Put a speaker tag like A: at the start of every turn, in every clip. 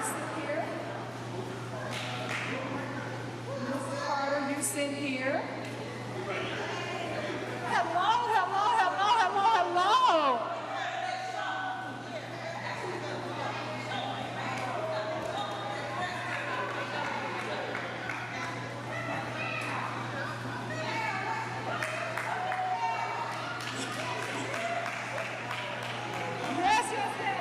A: sit here. Mr. Carter, you sit here. Hello, hello, hello, hello, hello. Yes, yes, yes.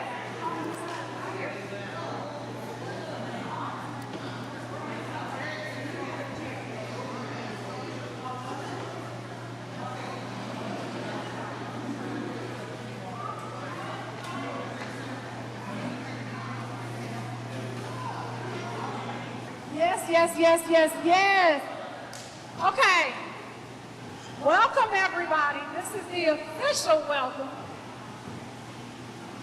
A: Yes, yes, yes, yes, yes. Okay. Welcome, everybody. This is the official welcome.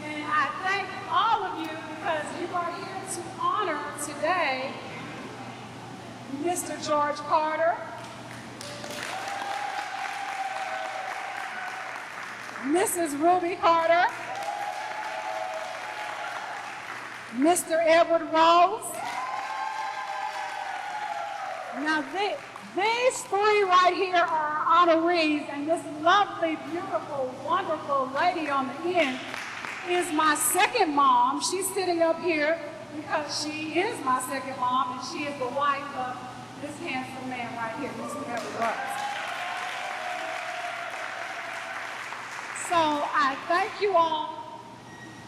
A: And I thank all of you because you are here to honor today Mr. George Carter, Mrs. Ruby Carter, Mr. Edward Rose. Now, these three right here are honorees, and this lovely, beautiful, wonderful lady on the end is my second mom. She's sitting up here because she is my second mom, and she is the wife of this handsome man right here, Mr. Edward Rose. So I thank you all,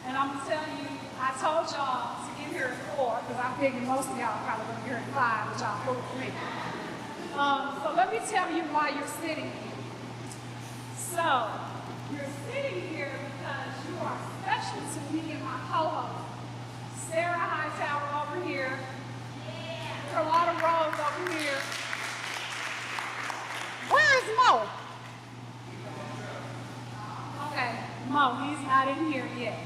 A: and I'm gonna tell you, I told y'all to get here at 4 because I figured most of y'all probably gonna be here at 5, which y'all fooled me. So let me tell you why you're sitting here. So you're sitting here because you are special to me and my co-host, Sarah Hightower over here, Carlotta Rose over here. Where is Mo? Okay, Mo, he's not in here yet.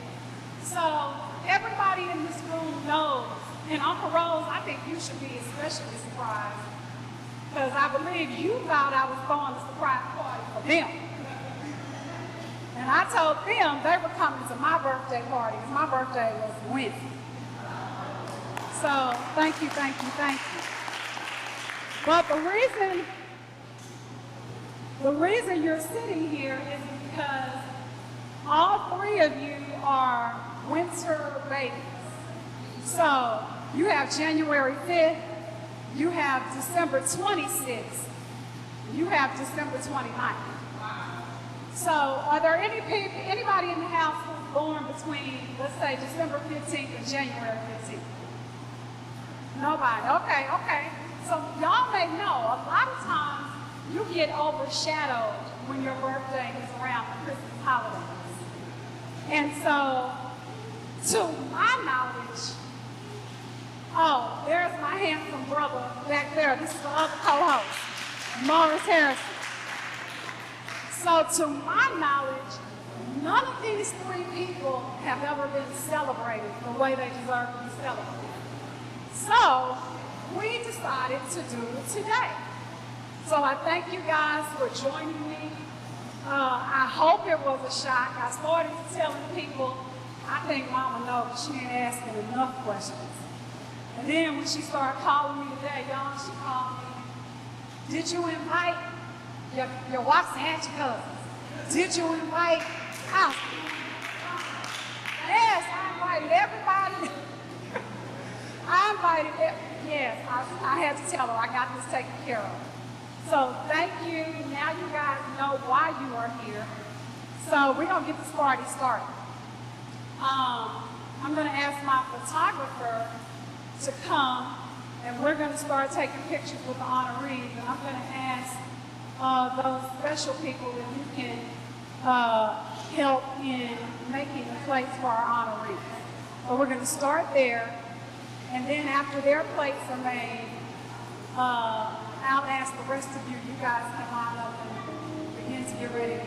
A: So everybody in this room knows, and Uncle Rose, I think you should be especially surprised because I believe you thought I was throwing a surprise party for them. And I told them they were coming to my birthday party, and my birthday was Wednesday. So thank you, thank you, thank you. But the reason you're sitting here is because all three of you are winter babies. So you have January 5th, you have December 26th, you have December 29th. So are there anybody in the house who's born between, let's say, December 15th and January 15th? Nobody, okay. So y'all may know, a lot of times you get overshadowed when your birthday is around the Christmas holidays. And so, to my knowledge, oh, there's my handsome brother back there. This is the other co-host, Morris Harrison. So, to my knowledge, none of these three people have ever been celebrated the way they deserve to be celebrated. So, we decided to do it today. So, I thank you guys for joining me. I hope it was a shock. I started telling people, I think Mama knows she ain't asking enough questions. And then when she started calling me today, y'all, she called me, did you invite your Waxahachie cousins? Did you invite us? Yes, I invited everybody. Yes, I had to tell her I got this taken care of. So thank you. Now you guys know why you are here. So we're going to get this party started. I'm going to ask my photographer to come, and we're going to start taking pictures with the honorees. And I'm going to ask those special people if you can help in making the plates for our honorees. So we're going to start there, and then after their plates are made, I'll ask the rest of you, you guys can line up and begin to get ready to eat.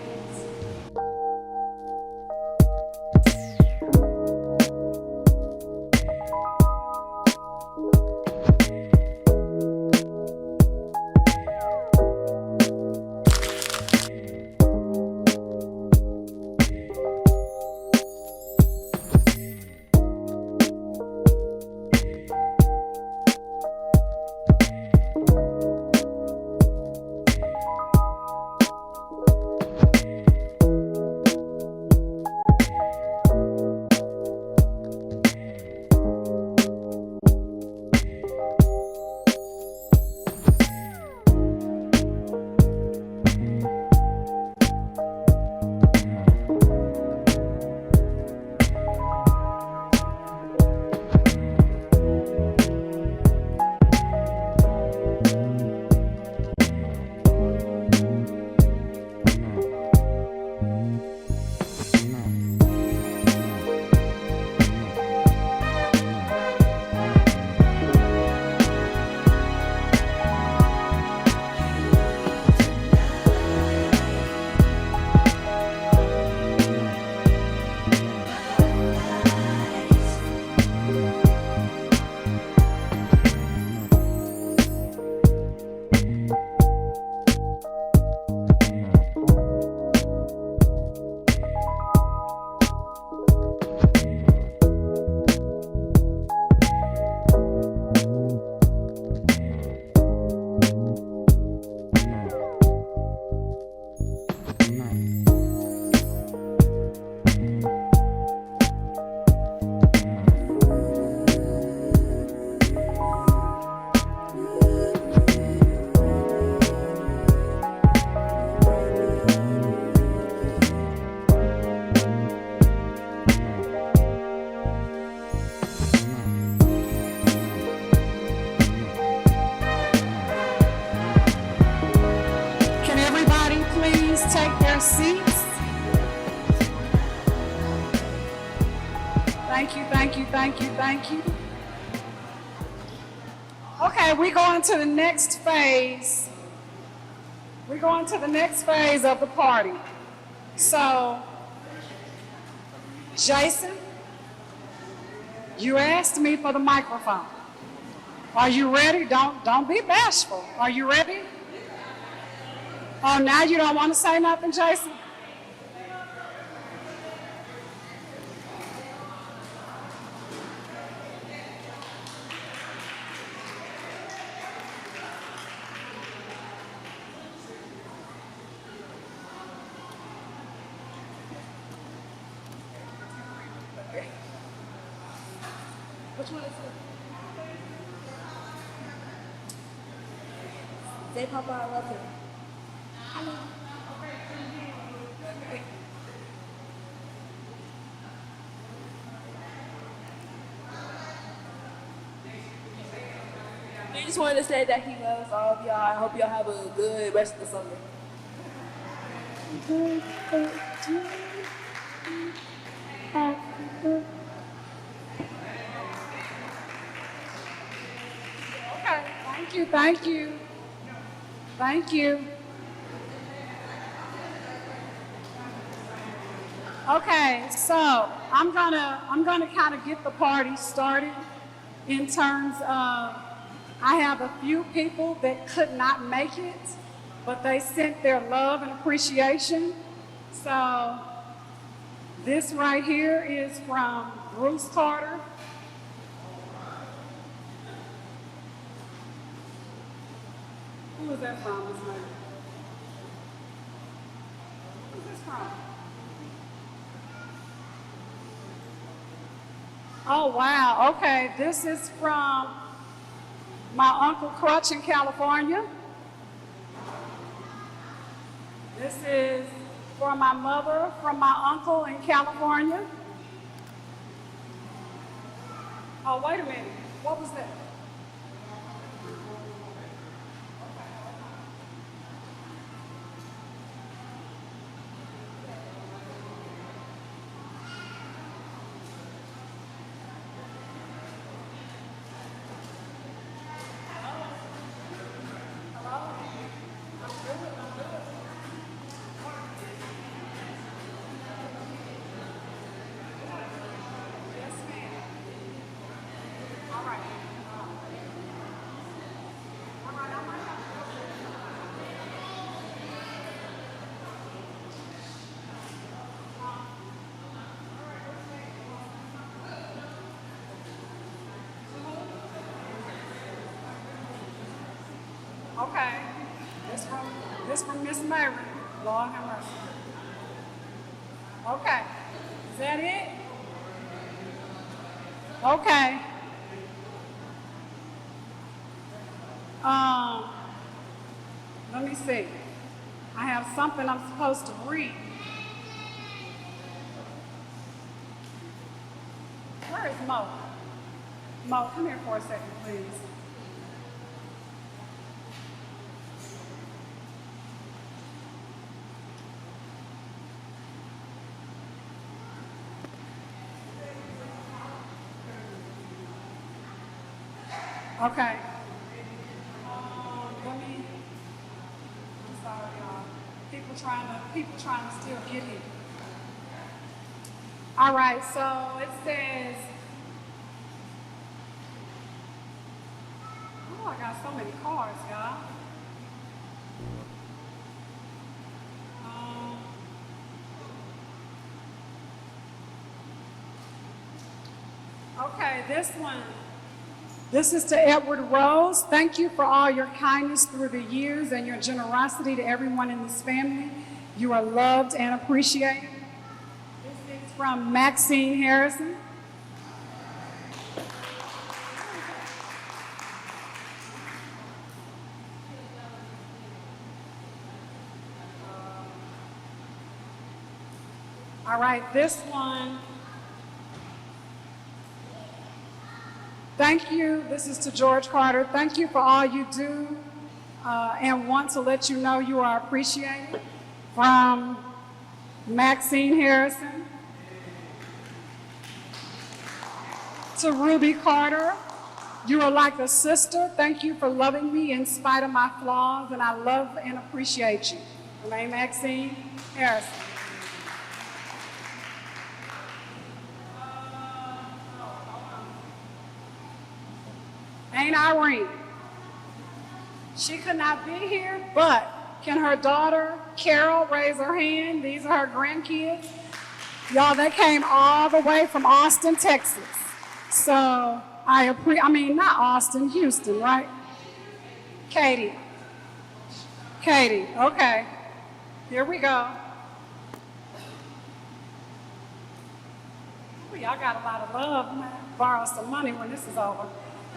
A: please take their seats? Thank you, thank you, thank you, thank you. Okay, we're going to the next phase. We're going to the next phase of the party. So, Jason, you asked me for the microphone. Are you ready? Don't be bashful. Are you ready? Oh, now you don't want to say nothing, Jason? Which one is it?
B: Say, Papa, I love him. He just wanted to say that he loves all of y'all. I hope y'all have a good rest of the summer.
A: Okay, thank you, thank you. Thank you. Okay, so I'm gonna kind of get the party started in terms of I have a few people that could not make it, but they sent their love and appreciation. So this right here is from Bruce Carter. Who is that from, Ms. Mary? Who's this from? Oh, wow. Okay, this is from my Uncle Crutch in California. This is for my mother from my uncle in California. Oh, wait a minute. What was that? Okay, this from Miss Mary. Lord have mercy. Okay, is that it? Okay. Let me see. I have something I'm supposed to read. Where is Mo? Mo, come here for a second, please. Okay. I'm sorry, y'all. People trying to still get here. All right, so it says, oh, I got so many cards, y'all. Okay, this one. This is to Edward Rose. Thank you for all your kindness through the years and your generosity to everyone in this family. You are loved and appreciated. This is from Maxine Harrison. All right, this one. Thank you. This is to George Carter. Thank you for all you do and want to let you know you are appreciated. from Maxine Harrison to Ruby Carter. You are like a sister. Thank you for loving me in spite of my flaws, and I love and appreciate you. My name is Maxine Harrison. Ain't Irene. She could not be here, but can her daughter, Carol, raise her hand? These are her grandkids. Y'all, they came all the way from Austin, Texas. So not Austin, Houston, right? Katie, okay. Here we go. Ooh, y'all got a lot of love. I'm gonna borrow some money when this is over.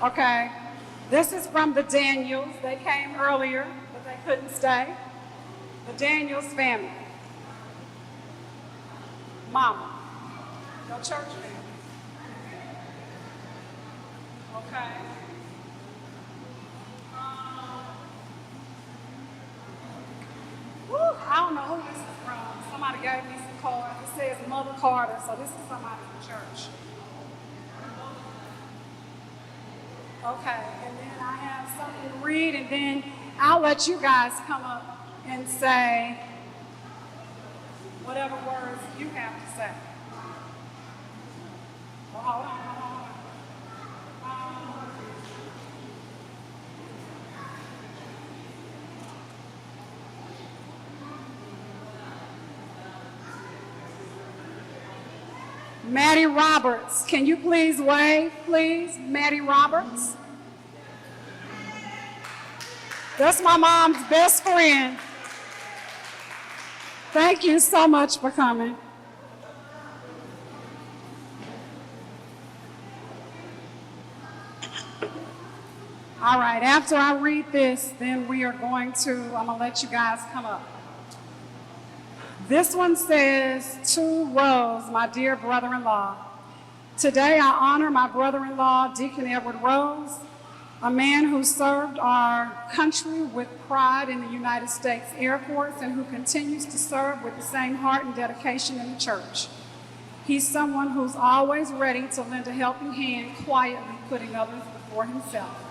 A: Okay. This is from the Daniels. They came earlier, but they couldn't stay. The Daniels family. Mama. Your church family. Okay. I don't know who this is from. Somebody gave me some cards. It says Mother Carter, so this is somebody from church. Okay, and then I have something to read, and then I'll let you guys come up and say whatever words you have to say. Well, hold on. Maddie Roberts, can you please wave, please? Maddie Roberts. That's my mom's best friend. Thank you so much for coming. All right, after I read this, then I'm going to let you guys come up. This one says, to Rose, my dear brother-in-law. Today I honor my brother-in-law, Deacon Edward Rose, a man who served our country with pride in the United States Air Force and who continues to serve with the same heart and dedication in the church. He's someone who's always ready to lend a helping hand, quietly putting others before himself.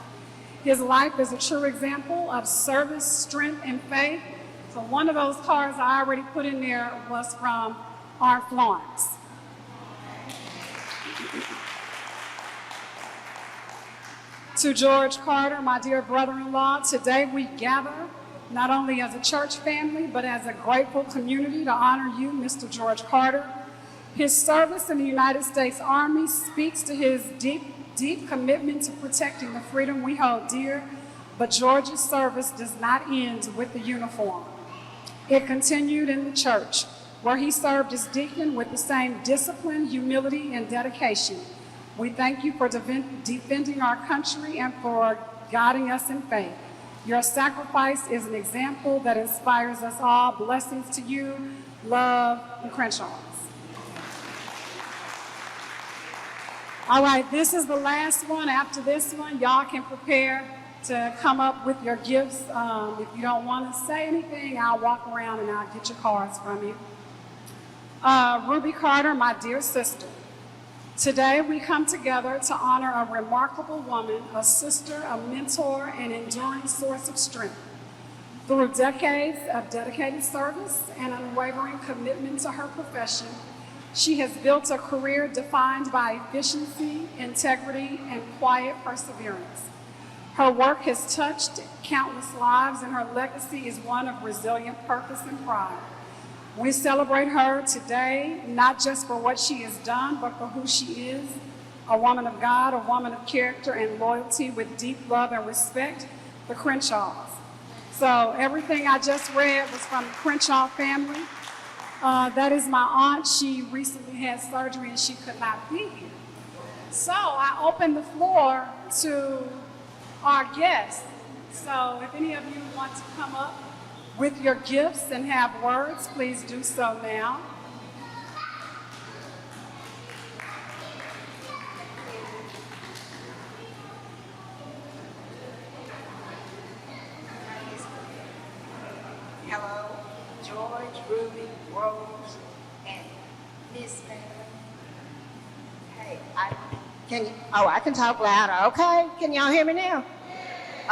A: His life is a true example of service, strength, and faith. So one of those cards I already put in there was from Art Florence. To George Carter, my dear brother-in-law, today we gather not only as a church family, but as a grateful community to honor you, Mr. George Carter. His service in the United States Army speaks to his deep commitment to protecting the freedom we hold dear, but George's service does not end with the uniform. It continued in the church, where he served as deacon with the same discipline, humility, and dedication. We thank you for defending our country and for guiding us in faith. Your sacrifice is an example that inspires us all. Blessings to you, love, and Crenshaws. All right, this is the last one. After this one, y'all can prepare to come up with your gifts. If you don't want to say anything, I'll walk around and I'll get your cards from you. Ruby Carter, my dear sister. Today we come together to honor a remarkable woman, a sister, a mentor, an enduring source of strength. Through decades of dedicated service and unwavering commitment to her profession, she has built a career defined by efficiency, integrity, and quiet perseverance. Her work has touched countless lives, and her legacy is one of resilient purpose and pride. We celebrate her today, not just for what she has done, but for who she is, a woman of God, a woman of character and loyalty with deep love and respect for Crenshaws. So everything I just read was from the Crenshaw family. That is my aunt. She recently had surgery and she could not be here. So I open the floor to our guests. So if any of you want to come up with your gifts and have words, please do so now.
C: Hello, George, Ruby, Rose, and Miss Mary. Hey, I can talk louder, okay? Can y'all hear me now?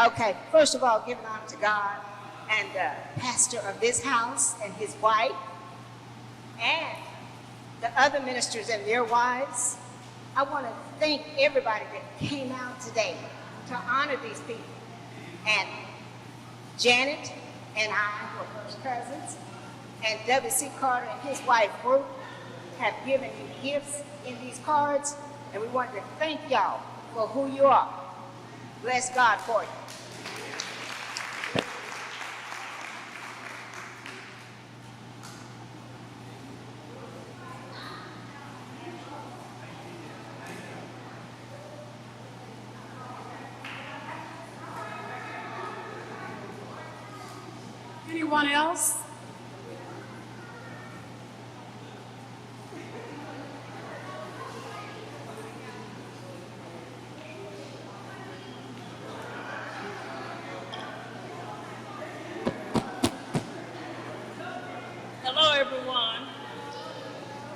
C: Okay, first of all, giving honor to God and the pastor of this house and his wife and the other ministers and their wives. I want to thank everybody that came out today to honor these people. And Janet and I were first cousins, and W.C. Carter and his wife Ruth have given you gifts in these cards, and we want to thank y'all for who you are. Bless God for you.
A: Anyone else?
D: Hello, everyone.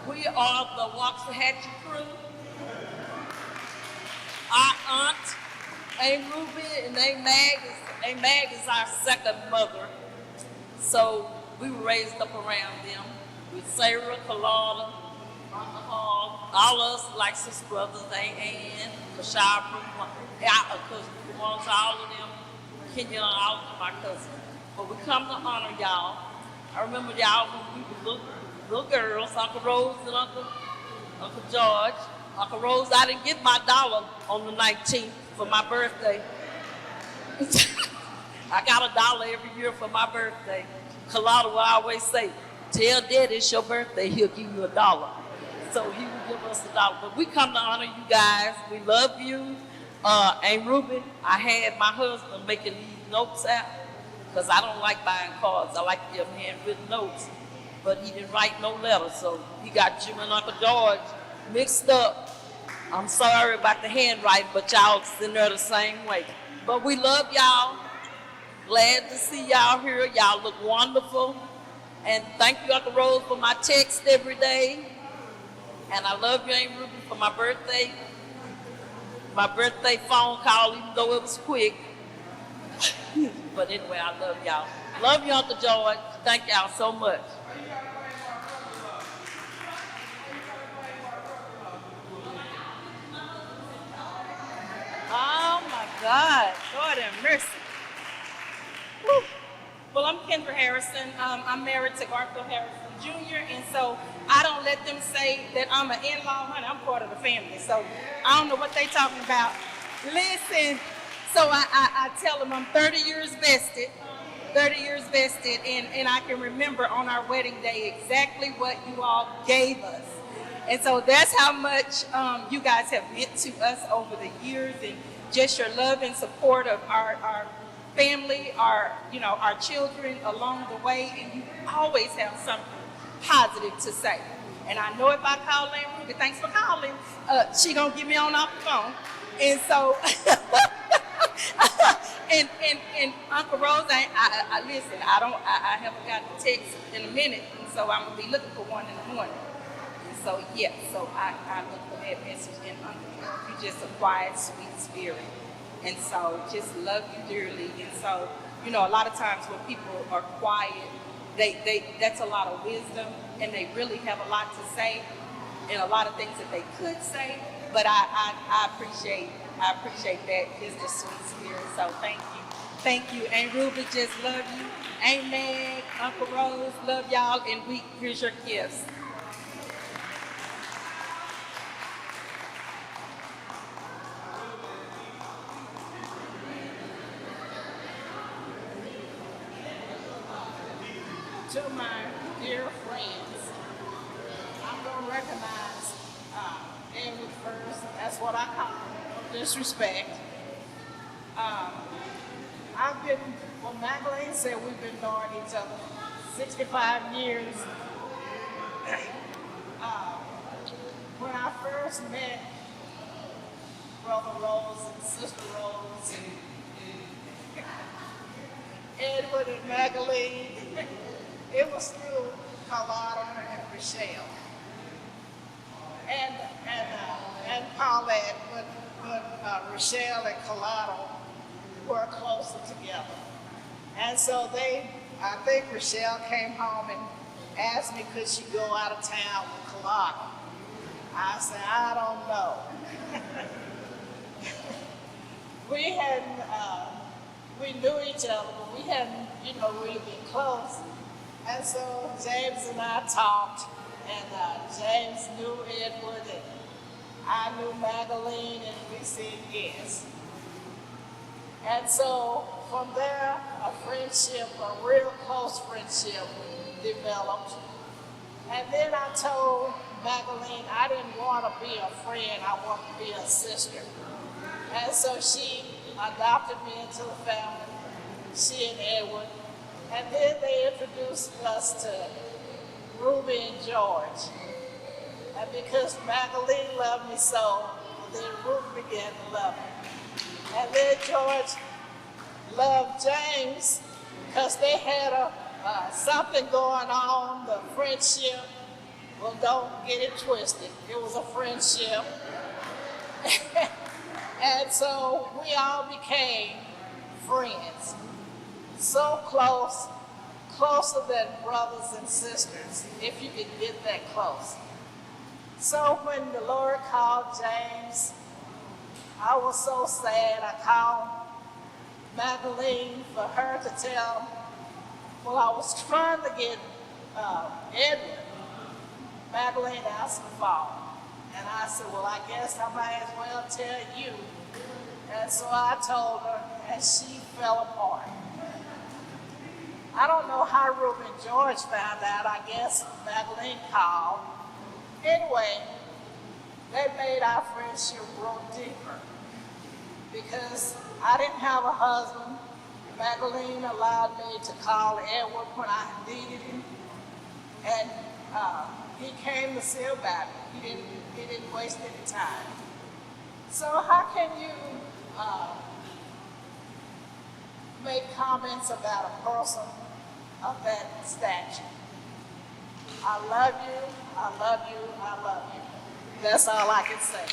D: We are the Waxahachie crew. Our aunt, Aunt Ruby, and Aunt Mag is our second mother. So we were raised up around them with Sarah, Kalala, Uncle Hall, all of us like sister brothers, Aunt Ann, Kashara, cousins, all of them, Kenya, all of them our cousins. But we come to honor y'all. I remember y'all when we were little girls, Uncle Rose and Uncle George. Uncle Rose, I didn't get my dollar on the 19th for my birthday. I got $1 every year for my birthday. Kalada will always say, tell Daddy it's your birthday, he'll give you $1. So he would give us $1. But we come to honor you guys. We love you. Aunt Ruby, I had my husband making these notes out because I don't like buying cards. I like to give handwritten notes. But he didn't write no letter, so he got you and Uncle George mixed up. I'm sorry about the handwriting, but y'all sitting there the same way. But we love y'all. Glad to see y'all here. Y'all look wonderful. And thank you, Uncle Rose, for my text every day. And I love you, Aunt Ruby, for my birthday. My birthday phone call, even though it was quick. But anyway, I love y'all. Love you, Uncle George. Thank y'all so much.
E: Oh my God, Lord have mercy. Whew. Well, I'm Kendra Harrison. I'm married to Garfield Harrison Jr., and so I don't let them say that I'm an in-law, honey. I'm part of the family, so I don't know what they talking about. Listen, so I tell them I'm 30 years vested, and I can remember on our wedding day exactly what you all gave us. And so that's how much you guys have meant to us over the years, and just your love and support of our family, our children along the way, and you always have something positive to say. And I know if I call Aunt Ruby, thanks for calling, she gonna get me on off the phone. And so, and Uncle Rose, I listen. I haven't gotten a text in a minute, and so I'm gonna be looking for one in the morning. So yeah, so I look for that message, and you're just a quiet, sweet spirit, and so just love you dearly. And so, a lot of times when people are quiet, they that's a lot of wisdom, and they really have a lot to say, and a lot of things that they could say. But I appreciate that, just a sweet spirit. So thank you, Aunt Ruby, just love you. Aunt Meg, Uncle Rose, love y'all, and here's your gifts.
A: To my dear friends, I'm going to recognize Edward first. That's what I call him. No disrespect. Magdalene said we've been knowing each other 65 years. When I first met Brother Rose and Sister Rose, Edward and Magdalene, it was through
F: Rochelle. And Paulette, but Rochelle and Colado were closer together. And so I think Rochelle came home and asked me, could she go out of town with Colado? I said, I don't know. We knew each other, but we hadn't, really been close. And so James and I talked, and James knew Edward, and I knew Magdalene, and we said yes. And so from there, a friendship, a real close friendship developed. And then I told Magdalene I didn't want to be a friend, I wanted to be a sister. And so she adopted me into the family, she and Edward. And then they introduced us to Ruby and George. And because Magdalene loved me so, then Ruby began to love me. And then George loved James because they had something going on, the friendship. Well, don't get it twisted. It was a friendship. And so we all became friends. So close, closer than brothers and sisters, if you could get that close. So when the Lord called James, I was so sad. I called Magdalene for her to tell. Well, I was trying to get Edward. Magdalene asked the phone. And I said, well, I guess I might as well tell you. And so I told her, and she fell apart. I don't know how Ruby and George found out. I guess Magdalene called. Anyway, they made our friendship grow deeper because I didn't have a husband. Magdalene allowed me to call Edward when I needed him, and he came to see about me. He didn't waste any time. So how can you make comments about a person of that stature? I love you, I love you, I love you. That's all I can say.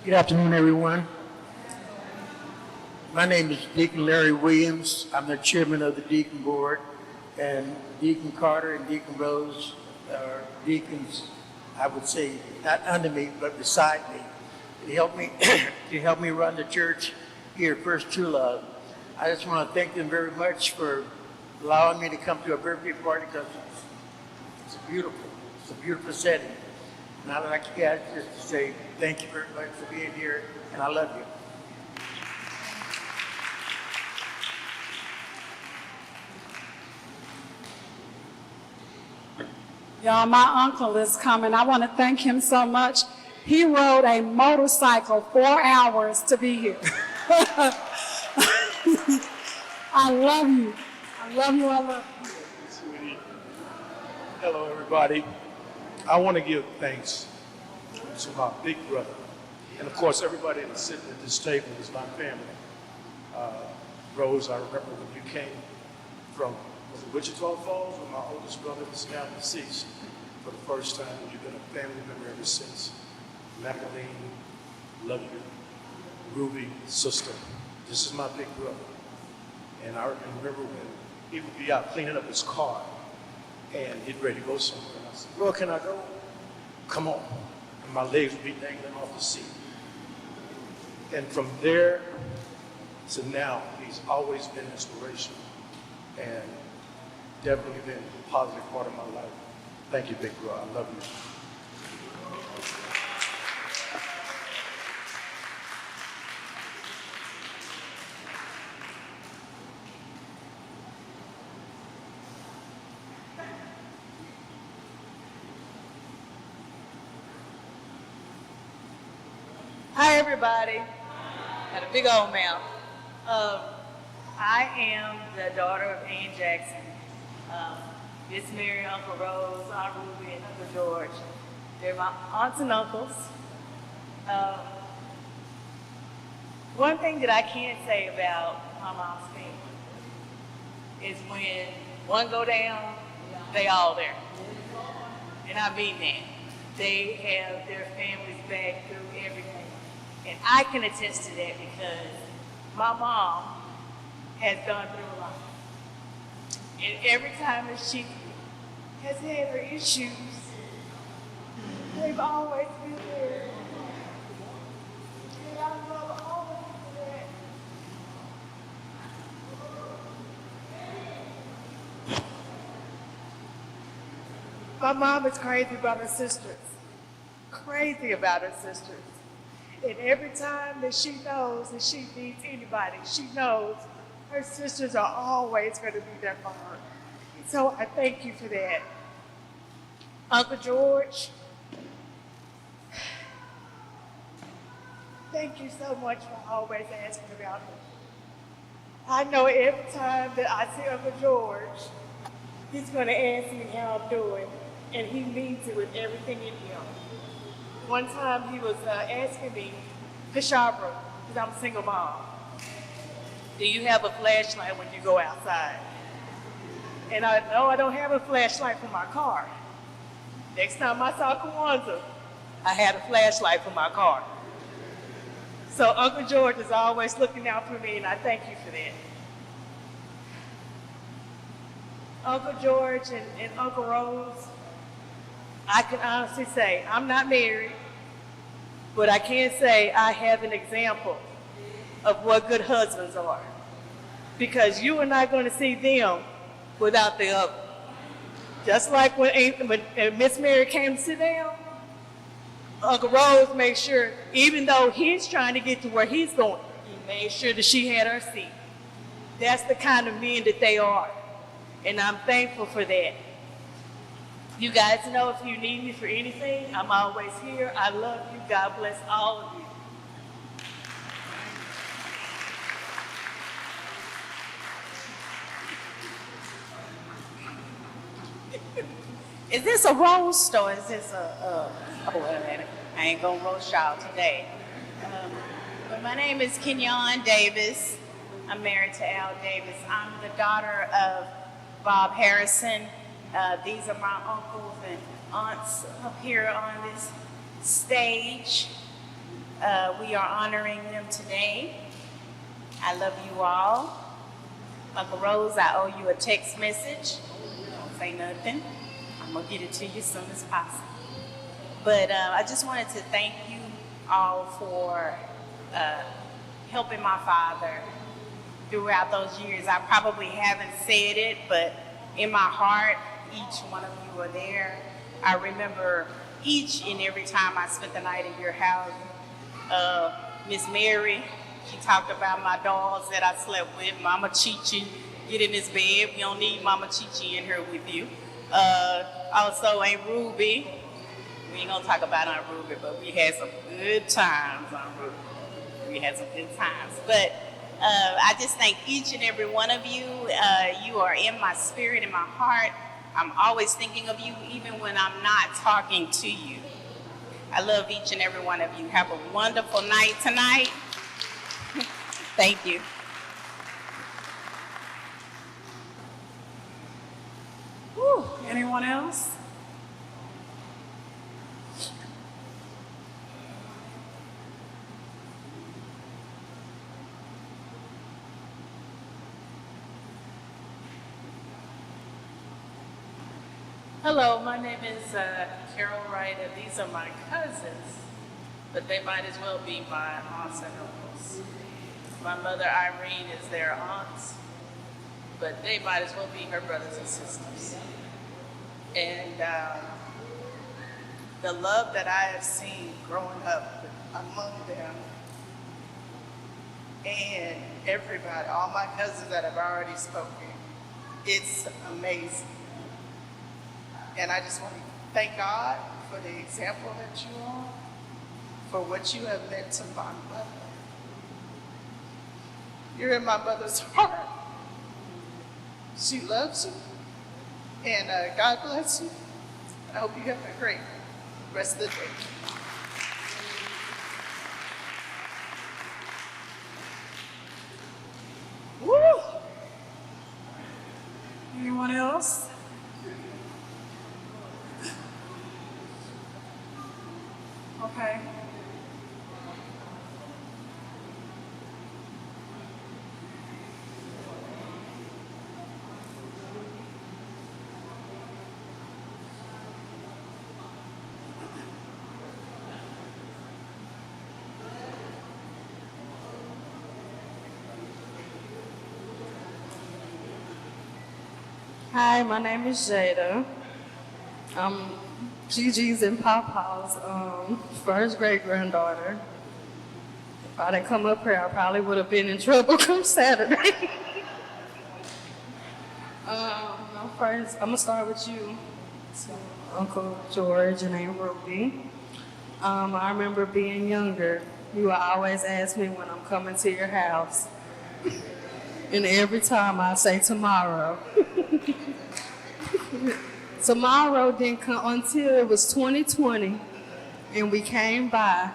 G: Good afternoon, everyone. My name is Deacon Larry Williams. I'm the chairman of the Deacon Board, and Deacon Carter and Deacon Rose are deacons, I would say, not under me, but beside me. They help me to help me run the church here at First True Love. I just want to thank them very much for allowing me to come to a birthday party because it's a beautiful setting. And I'd like you guys just to say thank you very much for being here, and I love you.
A: Y'all, my uncle is coming. I want to thank him so much. He rode a motorcycle 4 hours to be here. I love you. I love you. I love you.
H: Sweetie. Hello, everybody. I want to give thanks to my big brother. And of course, everybody that's sitting at this table is my family. Rose, I remember when you came from, was it Wichita Falls, when my oldest brother was now deceased for the first time, and you've been a family member ever since. Magdalene, love you. Ruby, sister, this is my big brother. And I remember when he would be out cleaning up his car and get ready to go somewhere. And I said, well, can I go? Come on. And my legs would be dangling off the seat. And from there to now, he's always been inspiration and definitely been a positive part of my life. Thank you, big bro. I love you.
I: Hi, everybody. Got a big old mouth. I am the daughter of Ann Jackson. Miss Mary, Uncle Rose, Aunt Ruby, and Uncle George. They're my aunts and uncles. One thing that I can say about my mom's family is when one go down, they all there. And I mean that. They have their families back through everything. And I can attest to that because my mom has gone through a lot. And every time that she has had her issues, they've always been there. And I love all of you for that. My mom is crazy about her sisters. Crazy about her sisters. And every time that she knows that she needs anybody, she knows her sisters are always going to be there for her. So I thank you for that. Uncle George, thank you so much for always asking about me. I know every time that I see Uncle George, he's going to ask me how I'm doing, and he means it with everything in him. One time he was asking me, Pishabra, because I'm a single mom, do you have a flashlight when you go outside? And I know I don't have a flashlight for my car. Next time I saw Kwanzaa, I had a flashlight for my car. So Uncle George is always looking out for me, and I thank you for that. Uncle George and Uncle Rose, I can honestly say, I'm not married, but I can say I have an example of what good husbands are. Because you are not going to see them without the other. Just like when Miss Mary came to sit down, Uncle Rose made sure, even though he's trying to get to where he's going, he made sure that she had her seat. That's the kind of men that they are. And I'm thankful for that. You guys know if you need me for anything, I'm always here. I love you. God bless all of you.
E: Is this a roast or is this oh, wait a minute. I ain't gonna roast y'all today. But my name is Kenyon Davis. I'm married to Al Davis. I'm the daughter of Bob Harrison. These are my uncles and aunts up here on this stage. We are honoring them today. I love you all. Uncle Rose, I owe you a text message. Don't say nothing. I'm gonna get it to you as soon as possible. But I just wanted to thank you all for helping my father throughout those years. I probably haven't said it, but in my heart, each one of you are there. I remember each and every time I spent the night at your house. Miss Mary, she talked about my dogs that I slept with. Mama Chi-Chi, get in this bed. We don't need Mama Chi-Chi in here with you. Also, Aunt Ruby. We ain't gonna talk about Aunt Ruby, but we had some good times, Aunt Ruby. We had some good times. But I just thank each and every one of you. You are in my spirit, in my heart. I'm always thinking of you, even when I'm not talking to you. I love each and every one of you. Have a wonderful night tonight. Thank you.
A: Whew. Anyone else?
J: Hello, my name is Carol Wright, and these are my cousins, but they might as well be my aunts and uncles. My mother Irene is their aunt, but they might as well be her brothers and sisters. And the love that I have seen growing up among them, and everybody, all my cousins that have already spoken, it's amazing. And I just want to thank God for the example that you are, for what you have meant to my mother. You're in my mother's heart. She loves you. And God bless you. I hope you have a great rest of the day.
A: Anyone else? Okay.
K: Hi, my name is Jada. I'm Gigi's and Papa's first great granddaughter. If I didn't come up here, I probably would have been in trouble come Saturday. I'm gonna start with you. So, Uncle George and Aunt Ruby. I remember being younger. You would always ask me when I'm coming to your house. And every time I say tomorrow. Tomorrow didn't come until it was 2020, and we came by,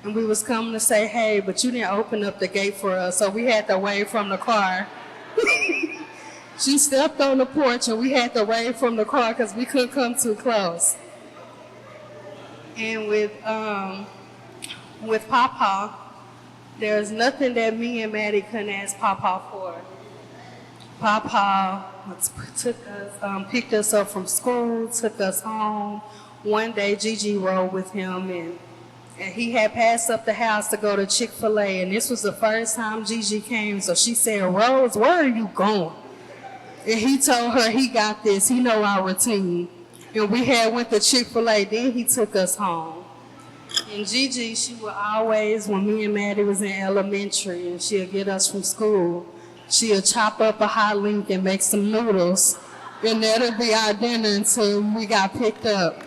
K: and we was coming to say, hey, but you didn't open up the gate for us, so we had to wave from the car. She stepped on the porch, and we had to wave from the car because we couldn't come too close. And with Papa, there's nothing that me and Maddie couldn't ask Papa for. Papa took us, picked us up from school, took us home. One day, Gigi rode with him, and he had passed up the house to go to Chick-fil-A, and this was the first time Gigi came, so she said, Rose, where are you going? And he told her he got this, he know our routine. And we had went to Chick-fil-A, then he took us home. And Gigi, she would always, when me and Maddie was in elementary, and she'd get us from school, she'll chop up a hot link and make some noodles, and that'll be our dinner until we got picked up.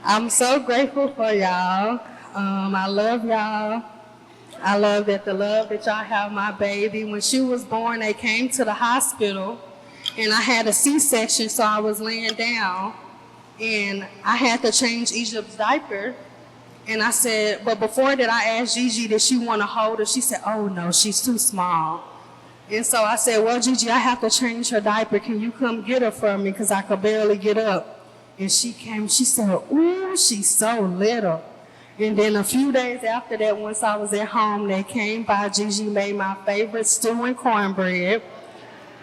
K: I'm so grateful for y'all. I love y'all. I love that the love that y'all have my baby. When she was born, they came to the hospital, and I had a C-section, so I was laying down, and I had to change Egypt's diaper. And I said, but before that, I asked Gigi, did she want to hold her? She said, oh no, she's too small. And so I said, well, Gigi, I have to change her diaper. Can you come get her for me? Because I could barely get up. And she came, she said, ooh, she's so little. And then a few days after that, once I was at home, they came by. Gigi made my favorite stew and cornbread.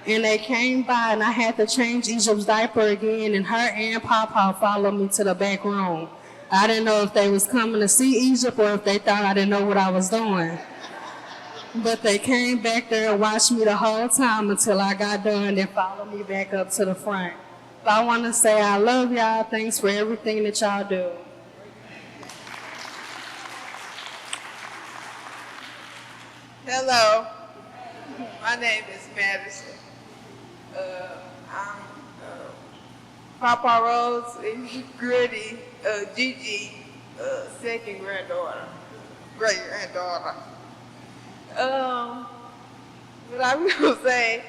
K: And they came by, and I had to change Egypt's diaper again, and her and Papa followed me to the back room. I didn't know if they was coming to see Egypt or if they thought I didn't know what I was doing. But they came back there and watched me the whole time until I got done and followed me back up to the front. So I want to say I love y'all. Thanks for everything that y'all do.
L: Hello, my name is Madison. I'm Papa Rose and Gritty, Gigi, second granddaughter, great granddaughter. But I will say,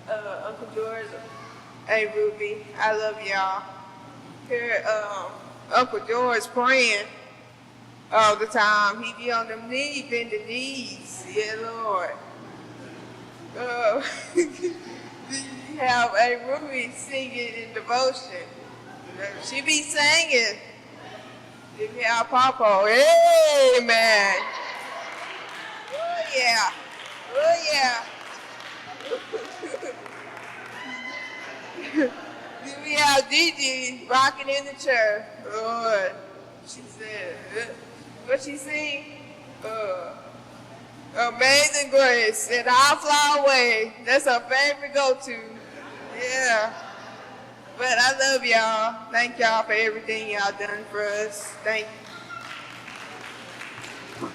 L: Uncle George, hey Ruby, I love y'all. Here, Uncle George praying all the time. He be on them knees, bending knees. Yeah, Lord. You have a Ruby singing in devotion. She be singing. If you have Papa, amen. Oh yeah, oh yeah. We have Gigi rocking in the chair. Lord, she said, what she sing? Amazing Grace, and I'll fly away. That's her favorite go-to. Yeah. But I love y'all. Thank y'all for everything y'all done for us. Thank you.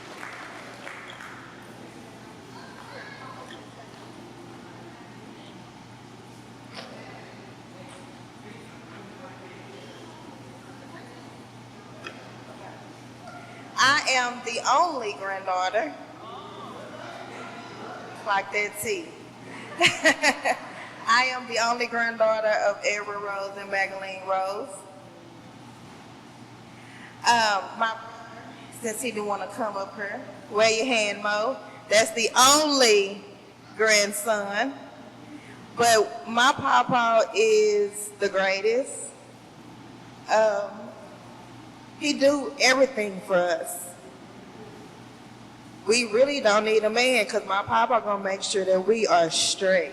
L: I am the only granddaughter. Like that tea. I am the only granddaughter of Edward Rose and Magdalene Rose. My brother, since he didn't want to come up here, wave your hand, Mo. That's the only grandson. But my papa is the greatest. He do everything for us. We really don't need a man because my papa gonna make sure that we are straight.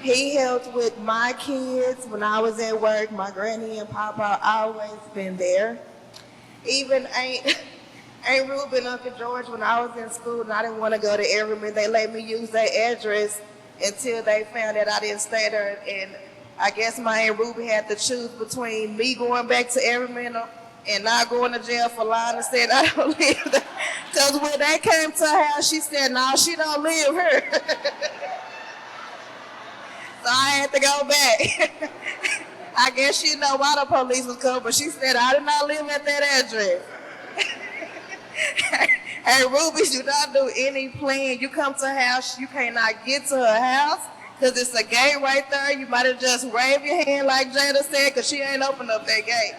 L: He helped with my kids when I was at work. My granny and papa always been there. Even Aunt Ruby and Uncle George, when I was in school and I didn't want to go to Everman, they let me use their address until they found that I didn't stay there. And I guess my Aunt Ruby had to choose between me going back to Everman and not going to jail for lying and saying I don't live there. Because when they came to her house, she said, no, she don't live here. So I had to go back. I guess she know why the police was coming, but she said, I did not live at that address. Hey, Ruby, you don't do any plan. You come to her house, you cannot get to her house because it's a gate right there. You might have just waved your hand like Jada said because she ain't opened up that gate.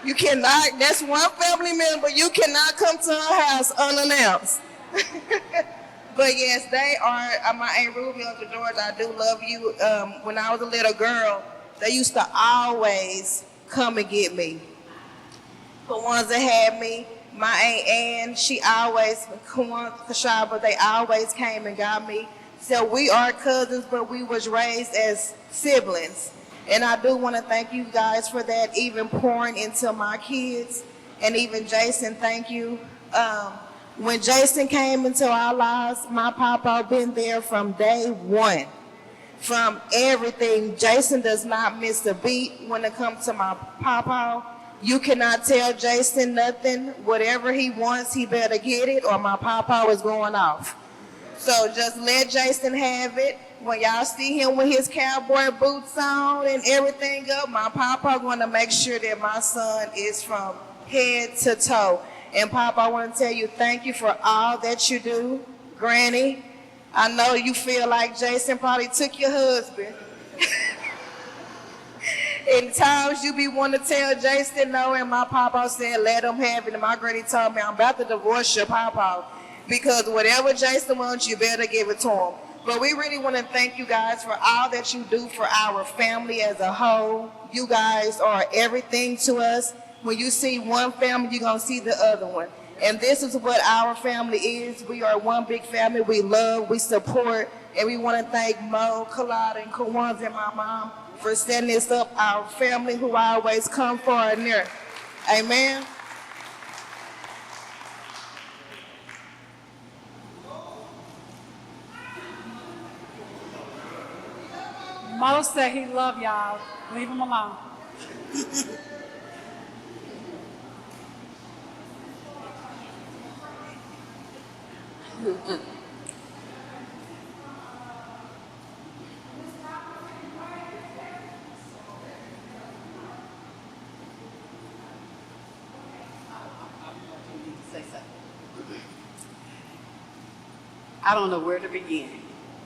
L: You cannot, that's one family member, you cannot come to her house unannounced. But yes, they are, my Aunt Ruby, Uncle George, I do love you. When I was a little girl, they used to always come and get me. The ones that had me, my Aunt Ann, she always, Kashaba, they always came and got me. So we are cousins, but we was raised as siblings. And I do want to thank you guys for that, even pouring into my kids. And even Jason, thank you. When Jason came into our lives, my papa been there from day one. From everything, Jason does not miss a beat when it comes to my papa. You cannot tell Jason nothing. Whatever he wants, he better get it or my papa is going off. So just let Jason have it. When y'all see him with his cowboy boots on and everything up, my papa going to make sure that my son is from head to toe. And Papa, I want to tell you thank you for all that you do. Granny, I know you feel like Jason probably took your husband. In times you be wanting to tell Jason no, and my papa said let him have it. And my granny told me I'm about to divorce your papa because whatever Jason wants, you better give it to him. But we really want to thank you guys for all that you do for our family as a whole. You guys are everything to us. When you see one family, you're going to see the other one. And this is what our family is. We are one big family. We love, we support, and we want to thank Mo, Kalada, and Kwanzaa and my mom for setting this up, our family who always come far and near. Amen.
A: Mo said he love y'all. Leave him alone.
M: I don't know where to begin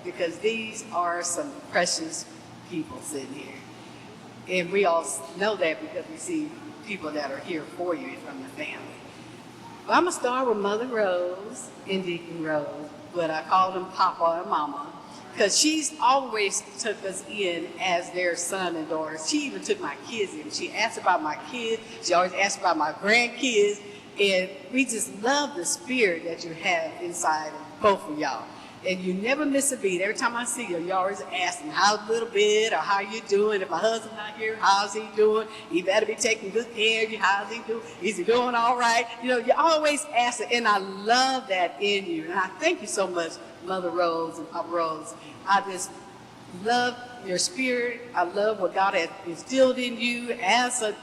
M: because these are some precious people sitting here. And we all know that because we see people that are here for you from the family. But I'm going to start with Mother Rose and Deacon Rose, but I call them Papa and Mama, because she's always took us in as their son and daughter. She even took my kids in. She asked about my kids. She always asked about my grandkids. And we just love the spirit that you have inside of both of y'all. And you never miss a beat. Every time I see you, you always ask him, how's little bit, or how you doing? If my husband's not here, how's he doing? He better be taking good care of you. How's he doing? Is he doing all right? You know, you always ask it, and I love that in you. And I thank you so much, Mother Rose and Papa Rose. I just love your spirit. I love what God has instilled in you as a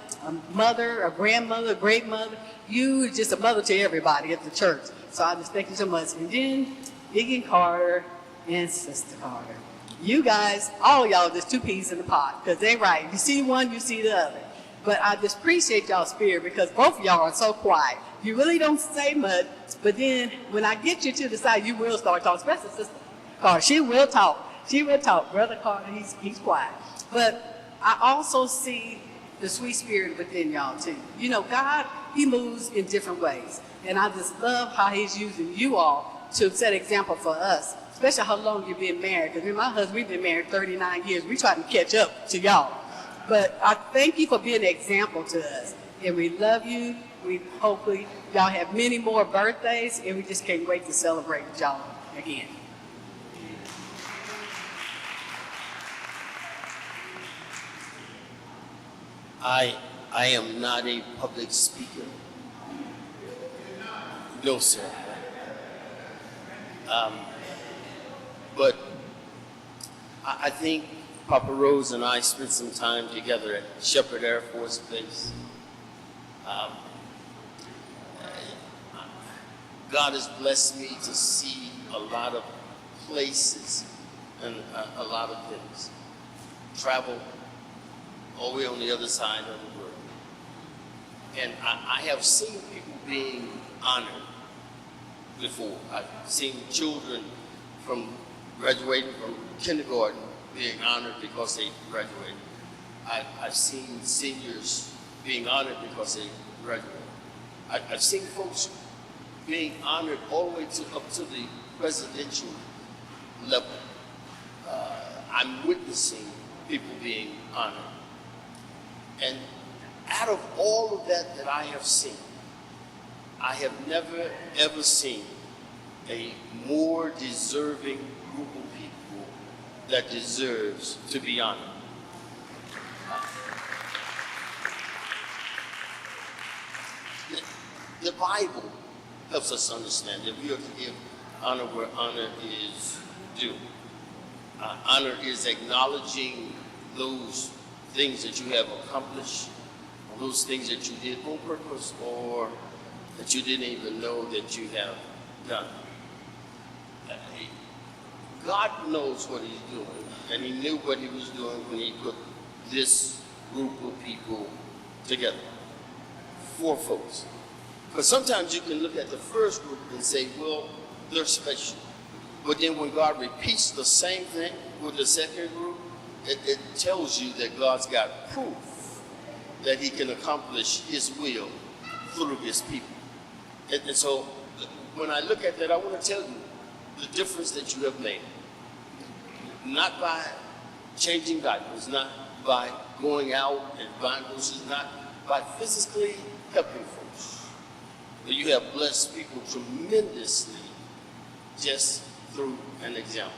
M: mother, a grandmother, a great mother. You are just a mother to everybody at the church. So I just thank you so much. And then Deacon Carter and Sister Carter. You guys, all y'all just two peas in the pot, because they're right. You see one, you see the other. But I just appreciate y'all's spirit because both of y'all are so quiet. You really don't say much, but then when I get you to the side, you will start talking, especially Sister Carter. She will talk. She will talk. Brother Carter, he's quiet. But I also see the sweet spirit within y'all too. You know, God, he moves in different ways. And I just love how he's using you all to set example for us, especially how long you've been married. Because me and my husband, we've been married 39 years. We trying to catch up to y'all. But I thank you for being an example to us. And we love you. We hopefully y'all have many more birthdays, and we just can't wait to celebrate with y'all again.
N: I am not a public speaker. No, sir. But I think Papa Rose and I spent some time together at Shepherd Air Force Base. God has blessed me to see a lot of places and a lot of things. Travel all the way on the other side of the world. And I have seen people being honored before. I've seen children from graduating from kindergarten being honored because they graduated. I've seen seniors being honored because they graduated. I've seen folks being honored all the way up to the presidential level. I'm witnessing people being honored. And out of all of that I have seen, I have never ever seen a more deserving group of people that deserves to be honored. The Bible helps us understand that we are to give honor where honor is due. Honor is acknowledging those things that you have accomplished, or those things that you did on purpose, or that you didn't even know that you have done. God knows what he's doing, and he knew what he was doing when he put this group of people together. 4 folks. Because sometimes you can look at the first group and say, well, they're special. But then when God repeats the same thing with the second group, it tells you that God's got proof that he can accomplish his will through his people. And so when I look at that, I want to tell you the difference that you have made. Not by changing diapers, not by going out and buying groceries, not by physically helping folks. But you have blessed people tremendously just through an example.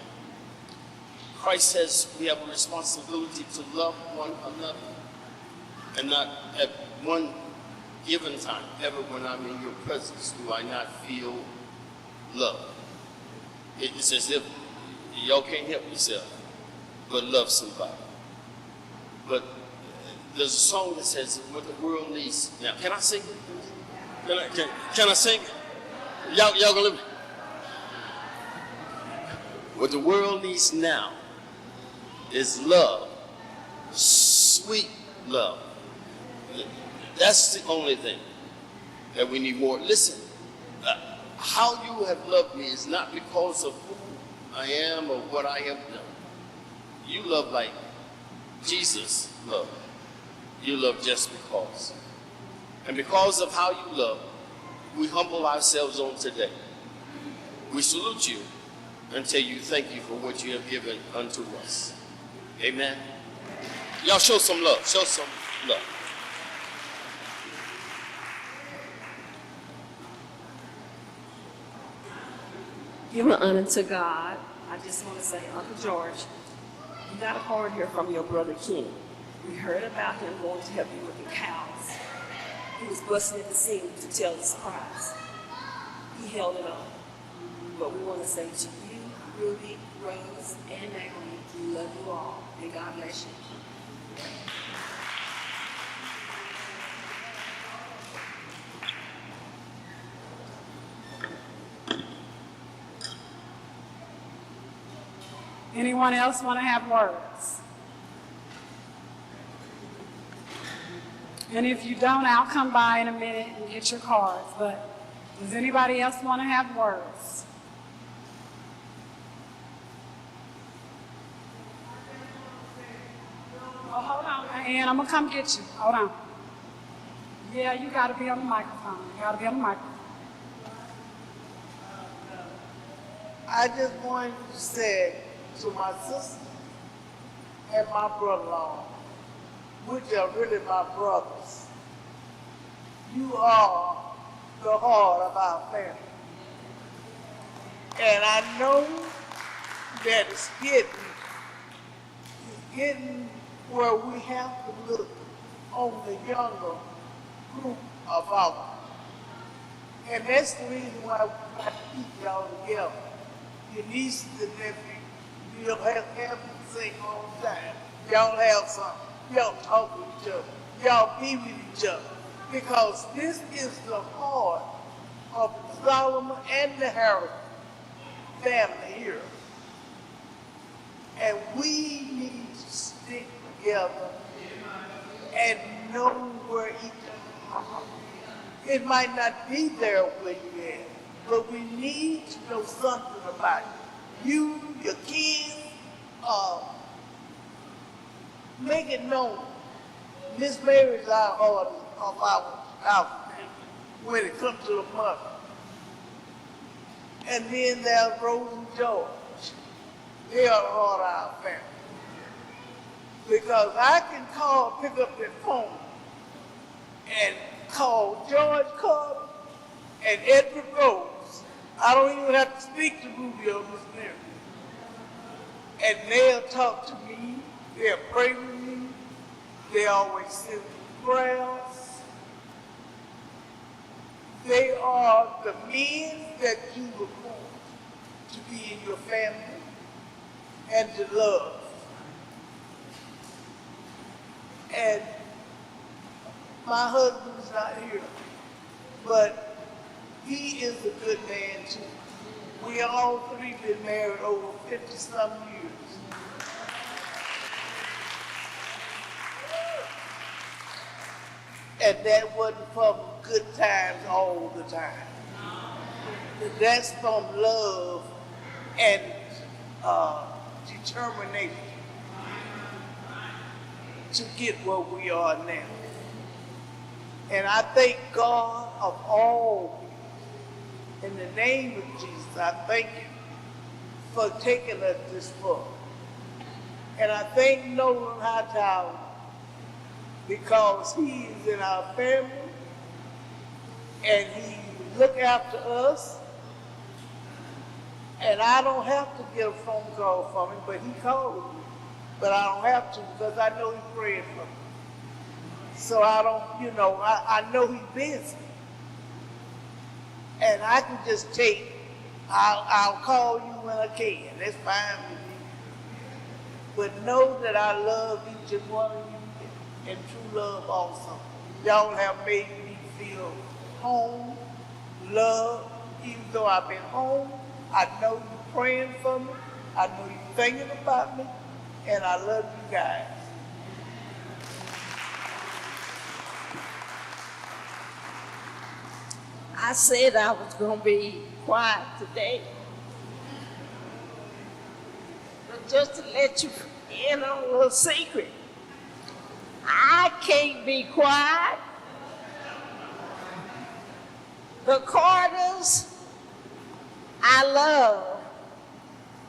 N: Christ says we have a responsibility to love one another, and not at one given time, ever when I'm in your presence, do I not feel love. It's as if y'all can't help yourself but love somebody. But there's a song that says what the world needs. Now, can I sing it? Can I sing it? Y'all gonna live? What the world needs now is love, sweet love. That's the only thing that we need more. Listen, how you have loved me is not because of who I am or what I have done. You love like Jesus loved. You love just because. And because of how you love, we humble ourselves on today. We salute you and tell you thank you for what you have given unto us. Amen. Y'all show some love. Show some love.
D: Giving honor to God, I just want to say, Uncle George, you got a card here from your brother Kenny. We heard about him going to help you with the cows. He was busting at the seams to tell the surprise. He held it up. But we want to say to you, Ruby, Rose, and Naomi, we love you all, and God bless you.
A: Anyone else want to have words? And if you don't, I'll come by in a minute and get your cards. But does anybody else want to have words? Oh, hold on, Ann, I'm going to come get you. Hold on. Yeah, you got to be on the microphone. You got to be on the microphone.
F: I just wanted to say to my sister and my brother-in-law, which are really my brothers, you are the heart of our family. And I know that it's getting where we have to look on the younger group of ours. And that's the reason why we got to keep y'all together. Your nieces and nephews, you don't have to sing all the time. Y'all have something. Y'all talk with each other. Y'all be with each other. Because this is the heart of the Solomon and the Harris family here. And we need to stick together and know where each other is. It might not be there where you at, but we need to know something about you, your kids, make it known. Miss Mary is our heart of our family when it comes to the mother. And then there's Rose and George. They are the heart of our family. Because I can pick up that phone and call George Carter and Edward Rose. I don't even have to speak to Ruby or Miss Mary. And they'll talk to me, they'll pray with me, they always send me prayers. They are the men that you were born to be in your family and to love. And my husband is not here, but he is a good man too. We all three been married over 50-some years. And that wasn't from good times all the time. That's from love and determination to get where we are now. And I thank God of all people. In the name of Jesus, I thank you for taking us this far. And I thank Nolan Hightower because he is in our family and he look after us. And I don't have to get a phone call from him, but he called me. But I don't have to because I know he's praying for me. So I don't, I know he's busy. And I can just I'll call you when I can. That's fine with me. But know that I love each and one of you and true love also. Y'all have made me feel home, love, even though I've been home. I know you're praying for me. I know you're thinking about me. And I love you guys.
D: I said I was going to be quiet today. But just to let you in on a little secret, I can't be quiet. The Carters I love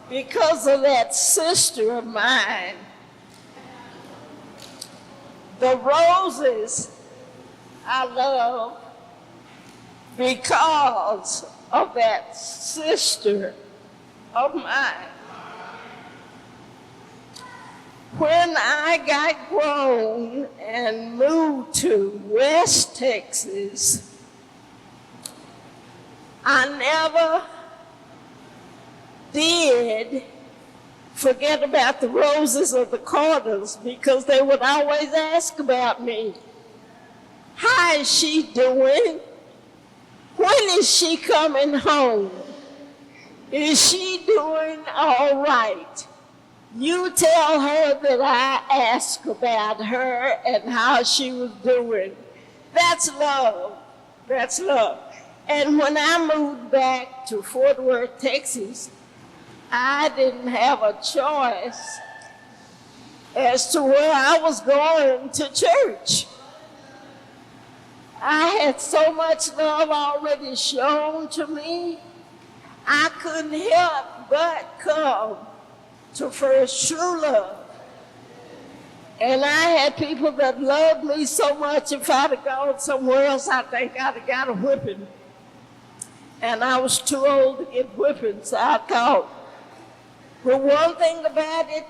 D: because of that sister of mine. The Roses I love because of that sister of mine. When I got grown and moved to West Texas, I never did forget about the Roses or the Carters because they would always ask about me. How is she doing? When is she coming home? Is she doing all right? You tell her that I asked about her and how she was doing. That's love. That's love. And when I moved back to Fort Worth, Texas, I didn't have a choice as to where I was going to church. I had so much love already shown to me.
C: I couldn't help but come to First True Love. And I had people that loved me so much, if I'd have gone somewhere else, I think I'd have got a whipping. And I was too old to get whippings, I thought. But one thing about it,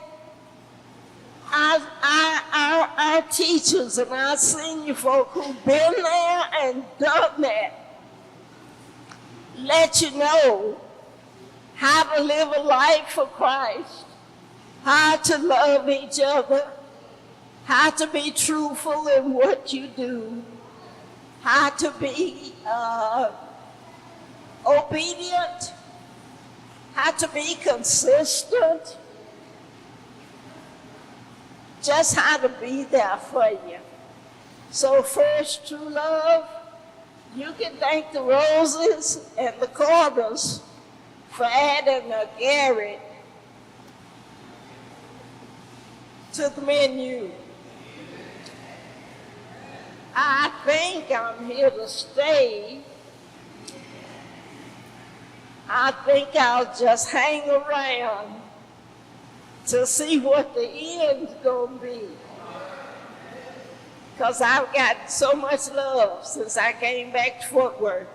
C: our teachers and our senior folk who've been there and done that let you know how to live a life for Christ, how to love each other, how to be truthful in what you do, how to be obedient, how to be consistent, just how to be there for you. So First True Love, you can thank the Roses and the Carters for adding a Garrett to the menu. I think I'm here to stay. I think I'll just hang around to see what the end's gonna be. Because I've got so much love since I came back to Fort Worth.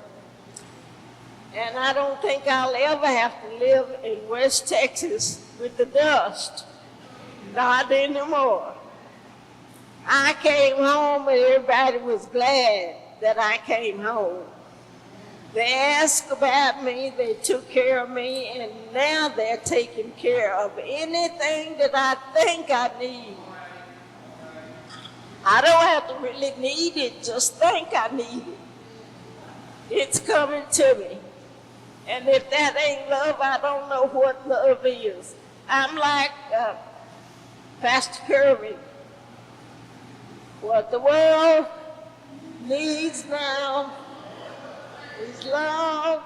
C: And I don't think I'll ever have to live in West Texas with the dust. Not anymore. I came home and everybody was glad that I came home. They asked about me, they took care of me, and now they're taking care of anything that I think I need. I don't have to really need it, just think I need it. It's coming to me. And if that ain't love, I don't know what love is. I'm like Pastor Kirby. What the world needs now is love,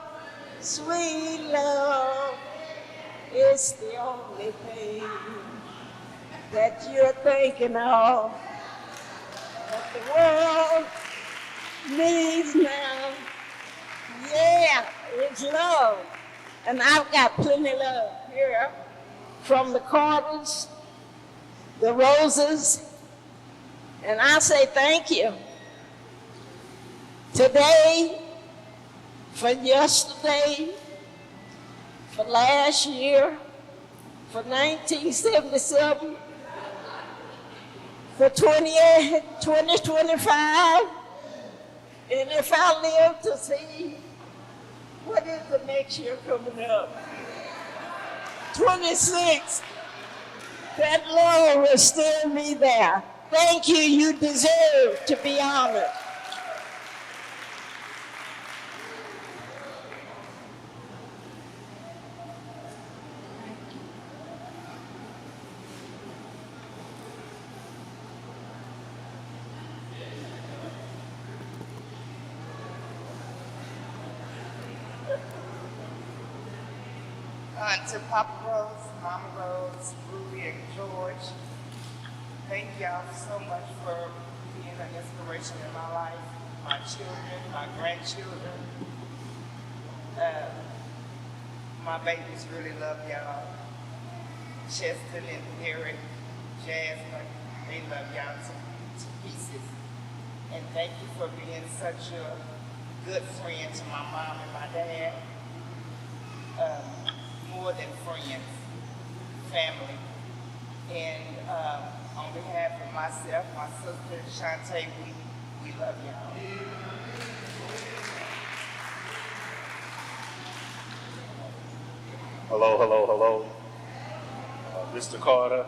C: sweet love. It's the only thing that you're thinking of. What the world needs now, yeah, it's love. And I've got plenty of love here from the Carters, the Roses, and I say thank you. Today, for yesterday, for last year, for 1977, for 2025, and if I live to see, what is the next year coming up? 26, that love will still be there. Thank you, you deserve to be honored.
L: To Papa Rose, Mama Rose, Ruby, and George, thank y'all so much for being an inspiration in my life, my children, my grandchildren. My babies really love y'all. Cheston and Derek, Jasmine, they love y'all to pieces. And thank you for being such a good friend to my mom and my dad. More than friends, family. And on behalf of myself, my sister, Shantae, we love y'all.
O: Hello, hello, hello. Mr. Carter,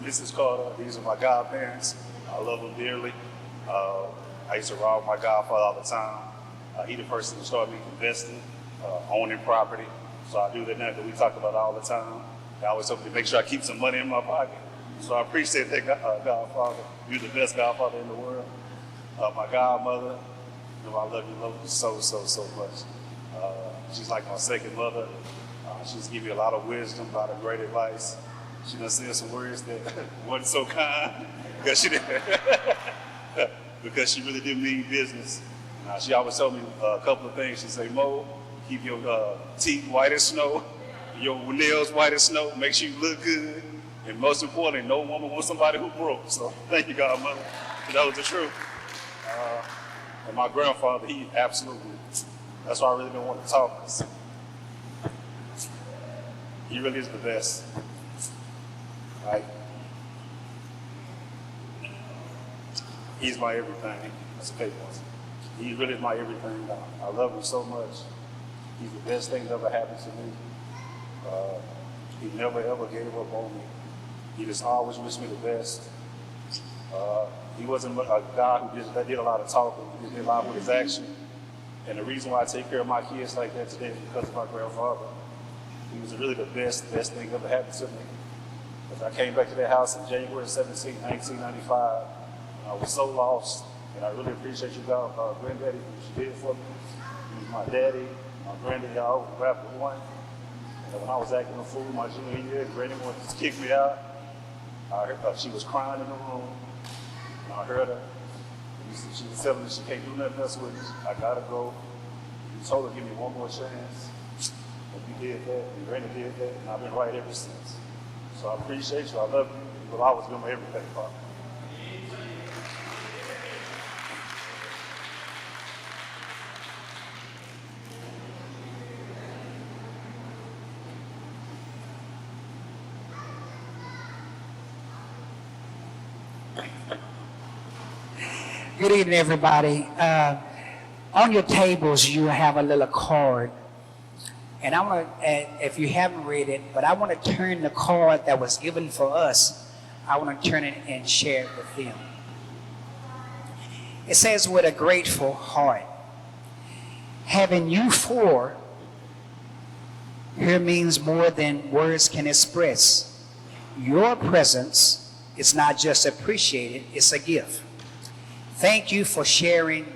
O: Mrs. Carter, these are my godparents. I love them dearly. I used to rob my godfather all the time. He the person who started me investing, owning property. So I do that now that we talk about it all the time. I always hope to make sure I keep some money in my pocket. So I appreciate that, godfather. You're the best godfather in the world. My godmother, I love you so, so, so much. She's like my second mother. She's give you a lot of wisdom, a lot of great advice. She done said some words that wasn't so kind because she didn't, because she really didn't mean business. She always told me a couple of things. She said, Mo, Keep your teeth white as snow, your nails white as snow. Make sure you look good. And most importantly, no woman wants somebody who broke. So thank you, Godmother. That was the truth. And my grandfather, he absolutely, that's why I really didn't want to talk. 'Cause he really is the best. Like, he's my everything. That's a fake one. He really is my everything. I love him so much. He's the best thing that ever happened to me. He never ever gave up on me. He just always wished me the best. He wasn't a guy who did a lot of talking. He did a lot with his action. And the reason why I take care of my kids like that today is because of my grandfather. He was really the best thing that ever happened to me. Because I came back to that house in January 17, 1995, and I was so lost. And I really appreciate you, granddaddy, for what you did for me. He was my daddy, my granddaddy, all wrapped in one. And when I was acting a fool my junior year, Granny wanted to kick me out. I heard she was crying in the room. And I heard her. She was telling me she can't do nothing else with me. I gotta go. You told her give me one more chance. And you did that, and Granny did that, and I've been right ever since. So I appreciate you. I love you. You'll always be my everything, Father.
P: Good evening, everybody. On your tables, you have a little card. And I want to, if you haven't read it, but I want to turn the card that was given for us, I want to turn it and share it with them. It says, with a grateful heart, having you for here means more than words can express. Your presence is not just appreciated, it's a gift. Thank you for sharing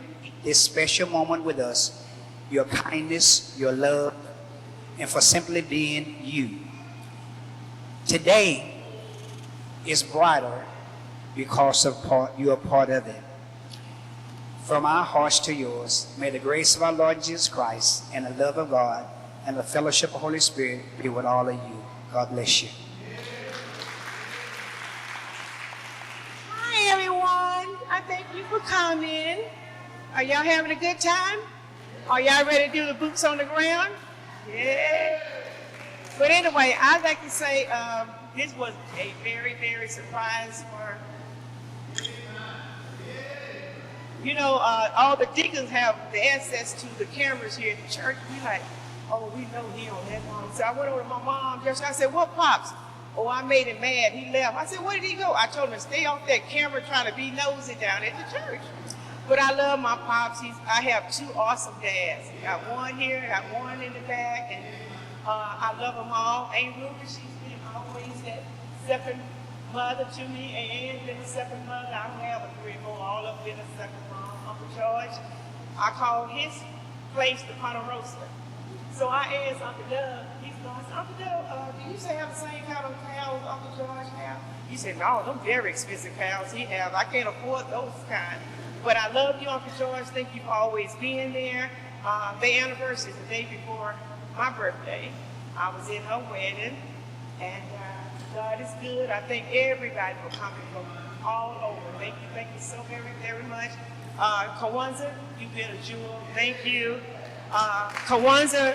P: this special moment with us, your kindness, your love, and for simply being you. Today is brighter because you are part of it. From our hearts to yours, may the grace of our Lord Jesus Christ and the love of God and the fellowship of the Holy Spirit be with all of you. God bless you.
L: Hi, everyone. I thank you for coming. Are y'all having a good time? Are y'all ready to do the boots on the ground? Yeah. But anyway, I'd like to say this was a very, very surprise for, you know, all the deacons have the access to the cameras here at the church. We like, oh, we know he on that one. So I went over to my mom just, I said, what, Pops? Oh, I made him mad. He left. I said, where did he go? I told him to stay off that camera trying to be nosy down at the church. But I love my Pops. I have two awesome dads. I got one here, I got one in the back, and I love them all. Aunt Ruby, she's been always that second mother to me. Aunt been a second mother. I don't have a three more. All of them been a second mom. Uncle George, I call his place the Ponderosa. So I asked Uncle Doug, he's going, Uncle Doug, do you say have the same kind of cows Uncle George have? He said, no, them very expensive cows he have. I can't afford those kind. But I love you, Uncle George. Thank you for always being there. Their anniversary is the day before my birthday. I was in her wedding, and God is good. I thank everybody for coming from all over. Thank you so very, very much. Kawanza, you've been a jewel. Thank you. Kawanza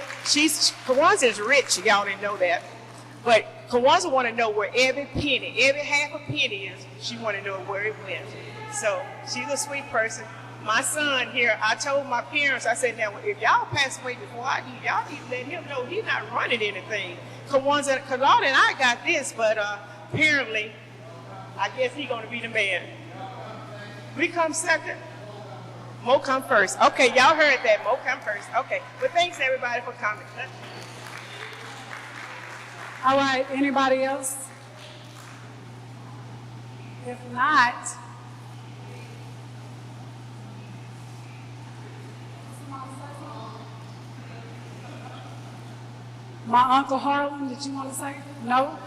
L: is rich, y'all didn't know that. But Kawanza want to know where every penny, every half a penny is. She want to know where it went. So she's a sweet person. My son here, I told my parents, I said, now, if y'all pass away before I do, y'all need to let him know he's not running anything. Kawanza, Kalada and I got this, but apparently, I guess he's going to be the man. We come second. Mo come first. Okay, y'all heard that. Mo come first. Okay, but thanks everybody for coming.
A: All right, anybody else? If not, my Uncle Harlan, did you want to say? No?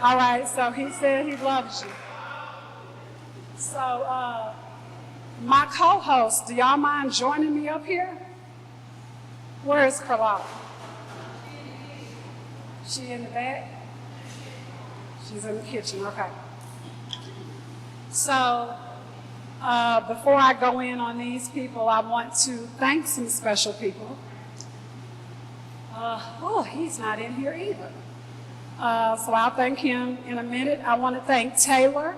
A: All right, so he said he loves you. So, my co-host, do y'all mind joining me up here? Where is Carlotta? She in the back? She's in the kitchen, okay. So, before I go in on these people, I want to thank some special people. He's not in here either. So I'll thank him in a minute. I want to thank Taylor,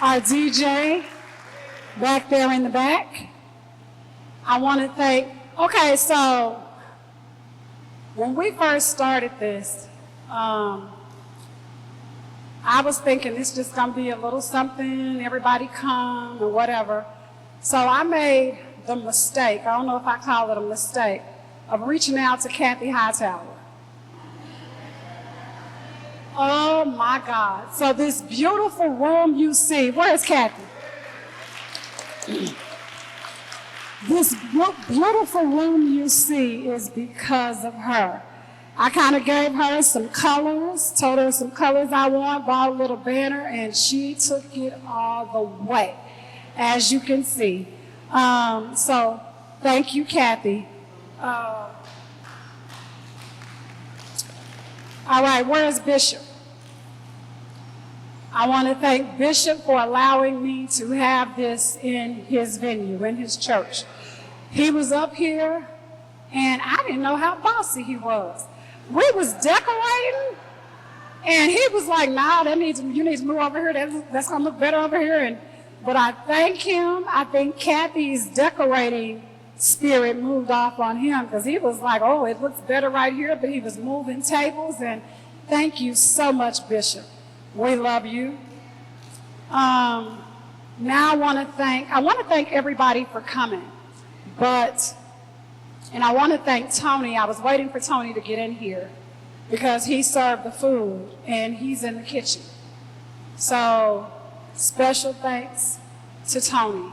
A: our DJ back there in the back. I want to thank, okay, so when we first started this, I was thinking this is just going to be a little something, everybody come or whatever. So I made the mistake, I don't know if I call it a mistake, of reaching out to Kathy Hightower. Oh my God. So this beautiful room you see, where's Kathy? This beautiful room you see is because of her. I kind of gave her some colors, told her some colors I want, bought a little banner, and she took it all the way, as you can see. So thank you, Kathy. All right, where's Bishop? I want to thank Bishop for allowing me to have this in his venue, in his church. He was up here, and I didn't know how bossy he was. We was decorating, and he was like, nah, you need to move over here. That's going to look better over here. But I thank him. I think Kathy's decorating spirit moved off on him because he was like, oh, it looks better right here, but he was moving tables. And thank you so much, Bishop. We love you. Now I want to thank everybody for coming. And I want to thank Tony. I was waiting for Tony to get in here because he served the food and he's in the kitchen. So special thanks to Tony.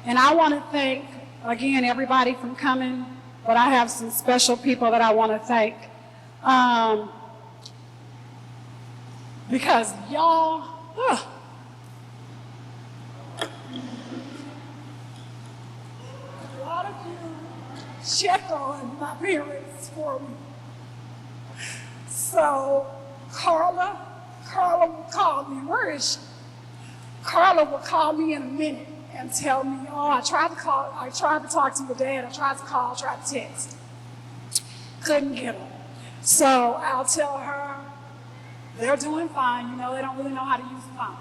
A: And I want to thank, again, everybody from coming, but I have some special people that I want to thank. Because y'all, a lot of you check on my parents for me. So Carla will call me. Where is she? Carla will call me in a minute and tell me, oh, I tried to talk to your dad, I tried to call, tried to text. Couldn't get him. So I'll tell her, they're doing fine. You know, they don't really know how to use the phone.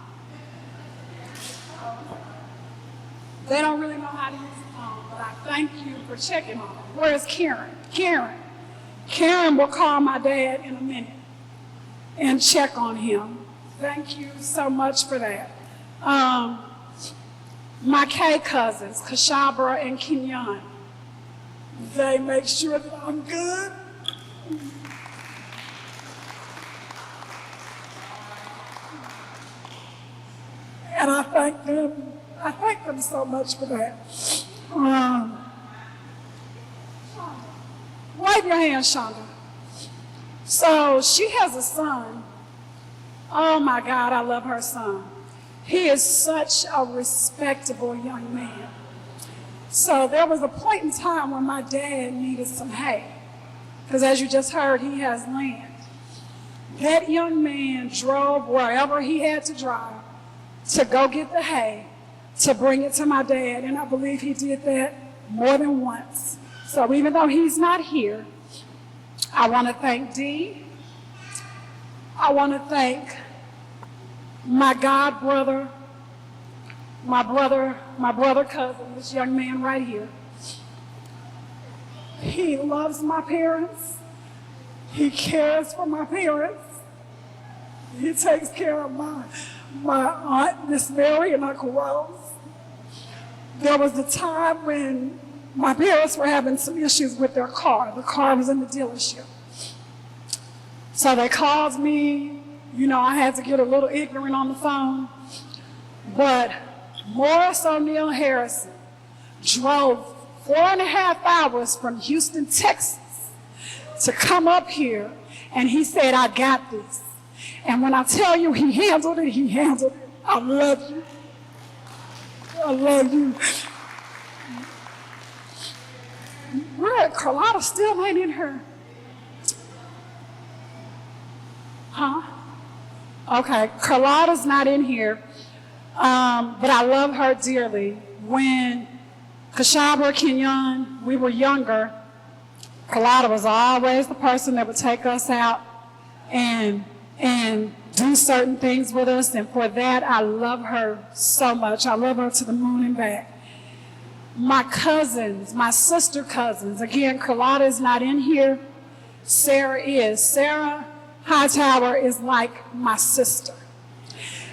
A: They don't really know how to use the phone, but I thank you for checking on them. Where's Karen? Karen will call my dad in a minute and check on him. Thank you so much for that. My K cousins, Kashabra and Kenyon, they make sure that I'm good. And I thank them so much for that. Wave your hand, Shonda. So she has a son. Oh my God, I love her son. He is such a respectable young man. So there was a point in time when my dad needed some hay. Because as you just heard, he has land. That young man drove wherever he had to drive to go get the hay, to bring it to my dad, and I believe he did that more than once. So even though he's not here, I want to thank Dee. I want to thank my God brother, my brother cousin, this young man right here. He loves my parents. He cares for my parents. He takes care of my aunt, Miss Mary, and Uncle Rose. There was a time when my parents were having some issues with their car. The car was in the dealership. So they called me. You know, I had to get a little ignorant on the phone. But Morris O'Neill Harrison drove 4.5 hours from Houston, Texas to come up here, and he said, I got this. And when I tell you he handled it, he handled it. I love you. I love you. Carlotta still ain't in her. Huh? Okay, Carlotta's not in here, but I love her dearly. When Kashaba, Kenyon, we were younger, Carlotta was always the person that would take us out and do certain things with us, and for that, I love her so much. I love her to the moon and back. My cousins, my sister cousins, again, Carlotta is not in here. Sarah is. Sarah Hightower is like my sister.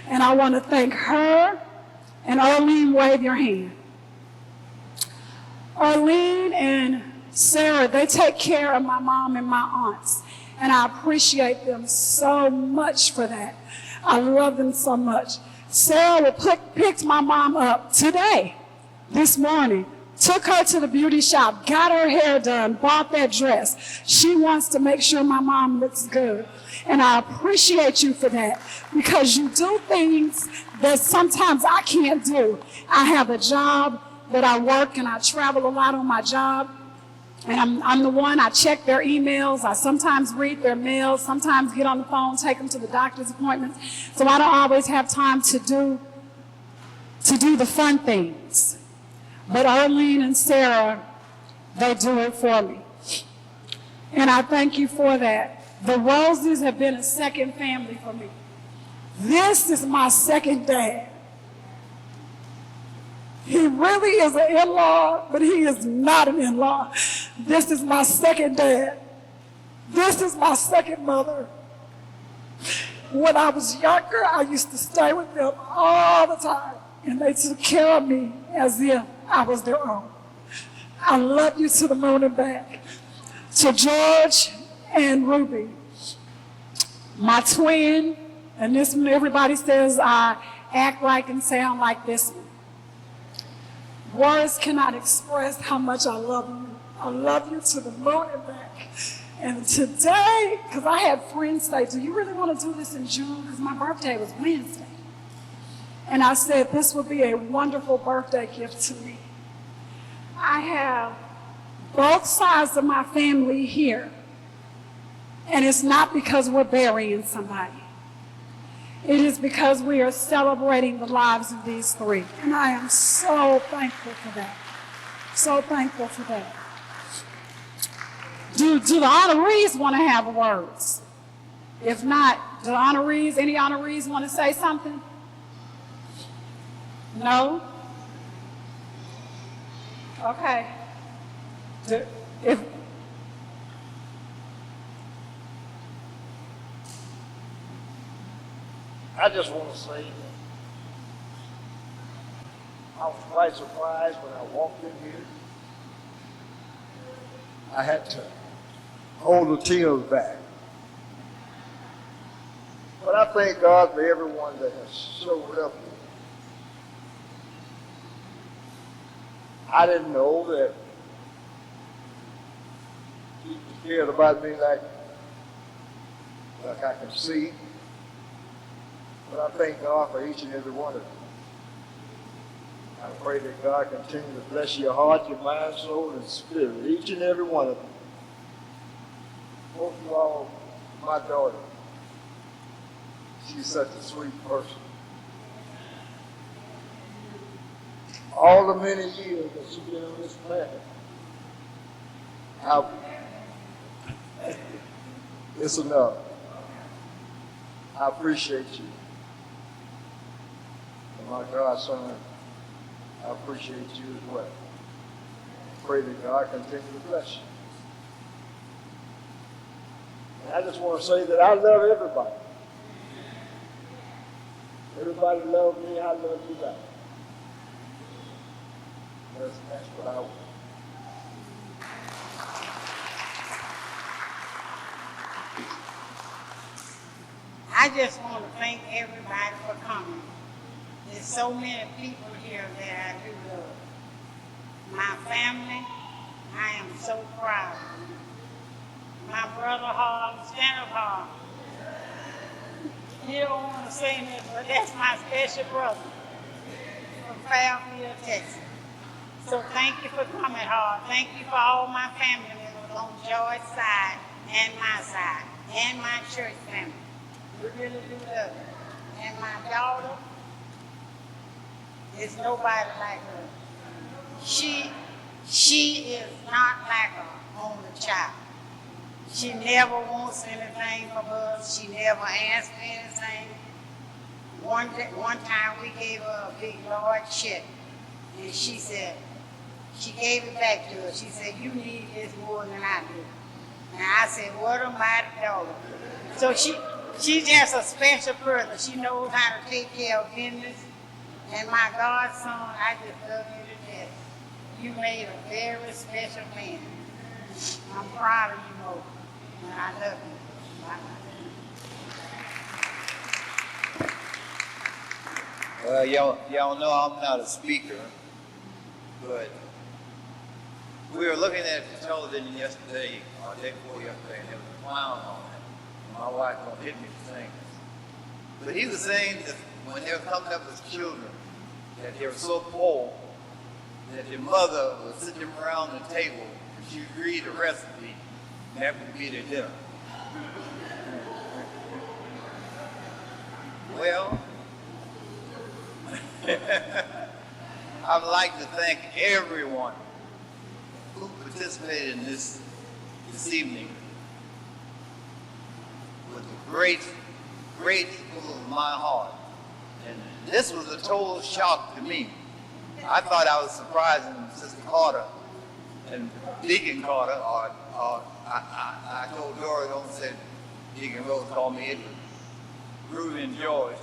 A: And I want to thank her. And Arlene, wave your hand. Arlene and Sarah, they take care of my mom and my aunts. And I appreciate them so much for that. I love them so much. Sarah picked my mom up today, this morning, took her to the beauty shop, got her hair done, bought that dress. She wants to make sure my mom looks good. And I appreciate you for that, because you do things that sometimes I can't do. I have a job that I work and I travel a lot on my job. And I'm the one, I check their emails, I sometimes read their mails, sometimes get on the phone, take them to the doctor's appointments. So I don't always have time to do the fun things. But Arlene and Sarah, they do it for me. And I thank you for that. The Roses have been a second family for me. This is my second dad. He really is an in-law, but he is not an in-law. This is my second dad. This is my second mother. When I was younger, I used to stay with them all the time, and they took care of me as if I was their own. I love you to the moon and back. To George and Ruby, my twin, and this one everybody says I act like and sound like this one. Words cannot express how much I love you. I love you to the moon and back. And today, because I had friends say, do you really want to do this in June? Because my birthday was Wednesday. And I said, this would be a wonderful birthday gift to me. I have both sides of my family here. And it's not because we're burying somebody. It is because we are celebrating the lives of these three. And I am so thankful for that. So thankful for that. Do the honorees want to have words? If not, do any honorees want to say something? No? Okay.
Q: I just want to say that I was quite surprised when I walked in here. I had to hold the tears back. But I thank God for everyone that has showed up here. I didn't know that people cared about me like I can see. But I thank God for each and every one of you. I pray that God continue to bless your heart, your mind, soul, and spirit, each and every one of you. Most of all, my daughter. She's such a sweet person. All the many years that she's been on this planet, it's enough. I appreciate you. And my godson, I appreciate you as well. Pray that God continue to bless you. And I just want to say that I love everybody. Everybody loves me, I love you back. That's what I want.
R: I just want to thank everybody for coming. There's so many people here that I do love. My family, I am so proud of you. My brother Harlem, stand up Harlem. He don't want to say this, but that's my special brother from Fairfield, Texas. So thank you for coming hard. Thank you for all my family members on George's side and my side and my church family. We really do love you. And my daughter is nobody like her. She is not like her only child. She never wants anything from us. She never asks for anything. One time we gave her a big, large check, and she said, she gave it back to us. She said, you need this more than I do. And I said, what a mighty daughter. So she's just a special person. She knows how to take care of business. And my godson, I just love you to death. You made a very special man. I'm proud of you, Mo. And I love you. Bye-bye.
S: Well, y'all know I'm not a speaker, but we were looking at the television yesterday, or day before yesterday, and there was a clown on it. My wife gonna hit me for saying this. But he was saying that when they were coming up with children, that they were so poor that their mother would sit them around the table and she would read a recipe, and that would be their dinner. Well, I'd like to thank everyone who participated in this evening with a great full of my heart. And this was a total shock to me. I thought I was surprising Sister Carter and Deacon Carter, or I told Dory, don't say Deacon Rose called me Edward, Ruby and George.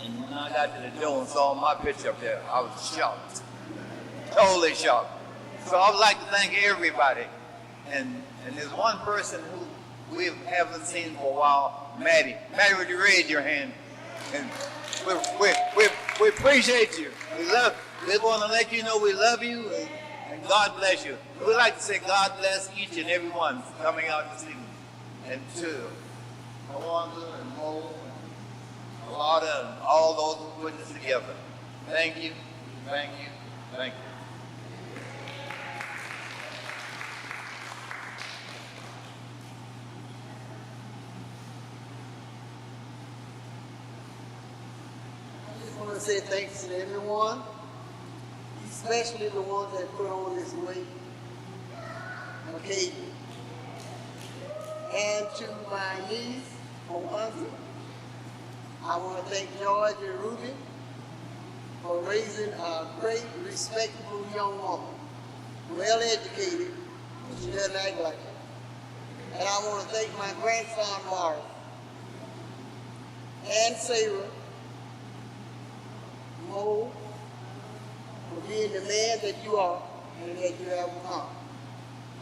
S: And when I got to the door and saw my picture up there, I was shocked, totally shocked. So I would like to thank everybody. And there's one person who we haven't seen for a while, Maddie. Maddie, would you raise your hand? And we appreciate you. We want to let you know we love you and God bless you. We'd like to say God bless each and every one coming out this evening. And to Rwanda and Mo, Alada, and all those who put this together. Thank you, thank you, thank you.
T: I want to say thanks to everyone, especially the ones that put on this great occasion. And to my niece from Huntsville, I want to thank George and Ruby for raising a great, respectable young woman, well educated, but she doesn't act like it. And I want to thank my grandson, Morris, and Sarah, Mo, for being the man that you are and that you have become.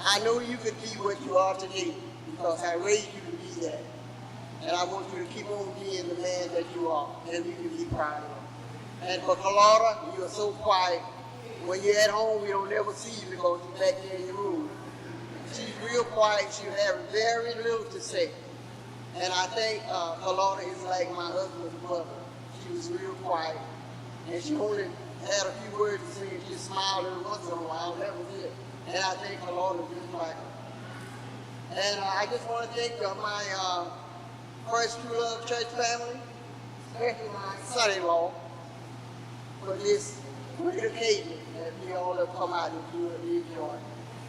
T: I know you could be what you are today because I raised you to be that. And I want you to keep on being the man that you are and we can be proud of. And for Carlotta, you are so quiet. When you're at home, we don't ever see you because you're back there in your room. She's real quiet. She has very little to say. And I think Carlotta is like my husband's mother. She was real quiet. And she only had a few words to say and she smiled every once in a while. That was it. And I think Carlotta just like her. And I just want to thank my First True Love Church family, especially my son-in-law, for this great occasion that we all have come out and do and enjoy.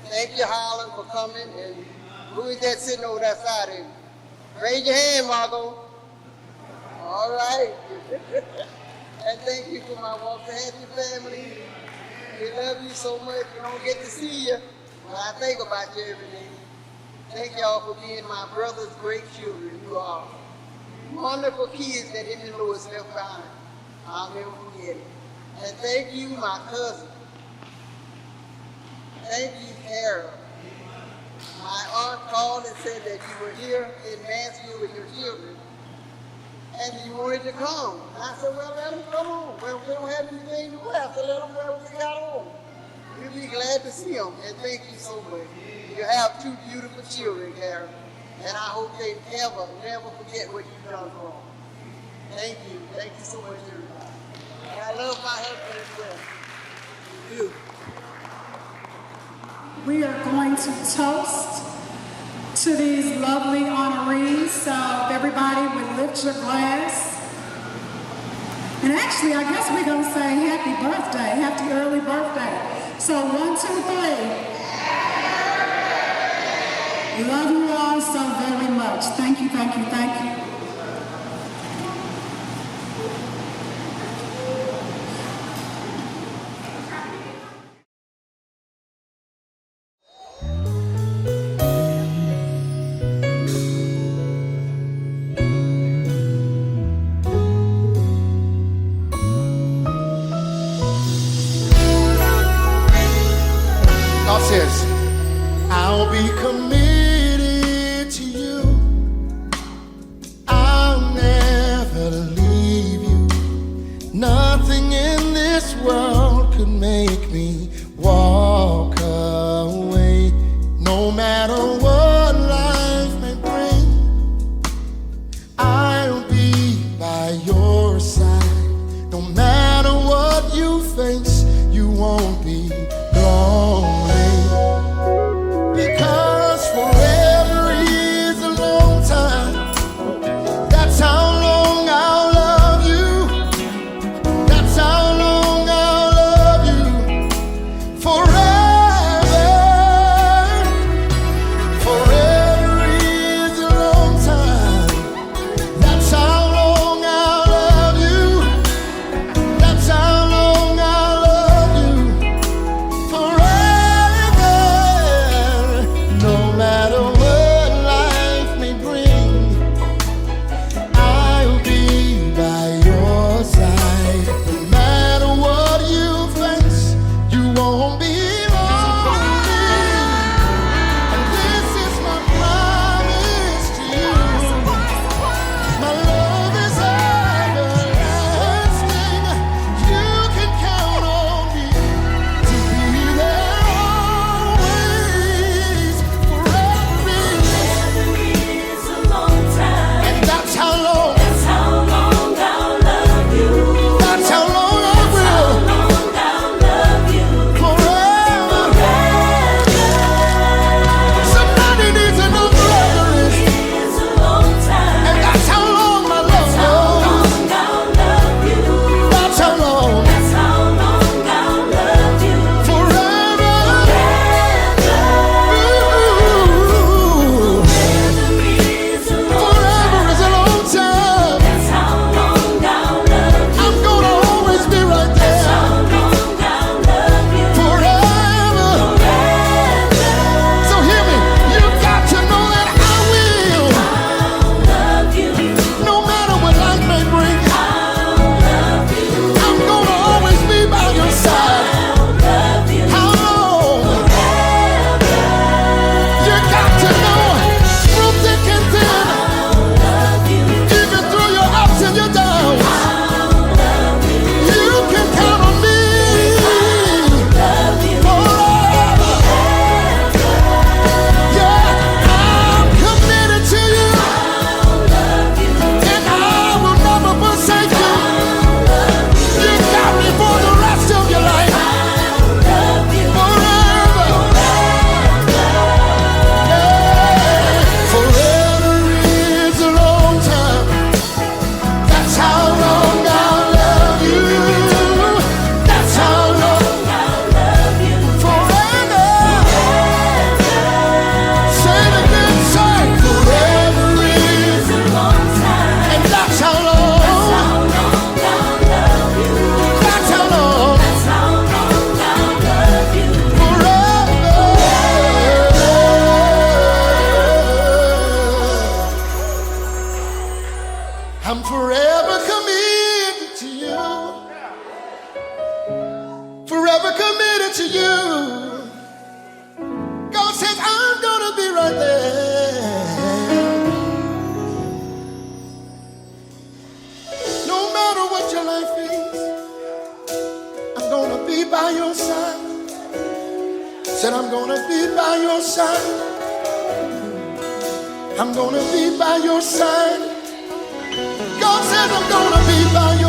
T: Thank you, Harlan, for coming. And who is that sitting over that side? And raise your hand, Margot. All right. And thank you to my Walker Happy family. We love you so much. We don't get to see you, but I think about you every day. Thank y'all for being my brother's great children. You are wonderful kids that Henry Lewis left behind. I'll never forget it. And thank you, my cousin. Thank you, Carol. My aunt called and said that you were here in Mansfield with your children and you wanted to come. And I said, well, let them come on. Well, we don't have anything to wear, so let them wear what they got on. We'll be glad to see them. And thank you so much. You have two beautiful children, Carol. And I hope they never forget what you've done for them. Thank you. Thank you so much, everybody. And I love my husband as well.
A: We are going to toast to these lovely honorees. So if everybody would lift your glass. And actually, I guess we're going to say happy birthday, happy early birthday. So 1, 2, 3. Love you all so very much. Thank you, thank you, thank you.
U: God says, I'll be committed to you. I'll never leave you. Nothing in this world could make me walk away. No matter what life may bring, I'll be by your side. No matter what you face, you won't be lonely. Because forever is a long time. That's how long I'll love you. That's how long I'll love you. Forever. Forever is a long time. That's how long I'll love you. That's how long I'll love you. Forever. No matter what life may bring, I'll be by your side. No matter what you face, you won't be lonely. And this is my promise to you. My love is everlasting. You can count on me to be there always. Forever is a long time. And that's how long. That's how long I'll love you. That's how long I will. Love you. Forever. Somebody needs to know forever is a long time. And that's how long my love goes. That's how long. That's how long I'll love you. Forever. Forever is a long time. That's how long I'll love you. I'm gonna always be right there. That's how long I'll love you. Forever. So hear me. You've got to know that I will. I'll love you. No matter what life may bring. I'll love you. I'm gonna always be by your side. I'll love you. How long? You got to know through thick and thin. I'll love you. Even through your ups and your downs. I'll love you. You can count on me. I'll love you. Forever. Yeah, I'm committed to you. I'll love you. And I will never forsake you. I'll love you. You got me for the rest of your life. I'll love you. Forever. Forever is a long time. That's how long I'll love you. That's how long I'll love you. Forever. Say it again, say forever is a long time. And that's how long. That's how long I'll love you. That's how long. That's how long I'll love you. Forever. I'm forever committed to you. Forever committed to you. God says I'm gonna be right there. No matter what your life is, I'm gonna be by your side. Said I'm gonna be by your side. I'm gonna be by your side. God says I'm gonna be by your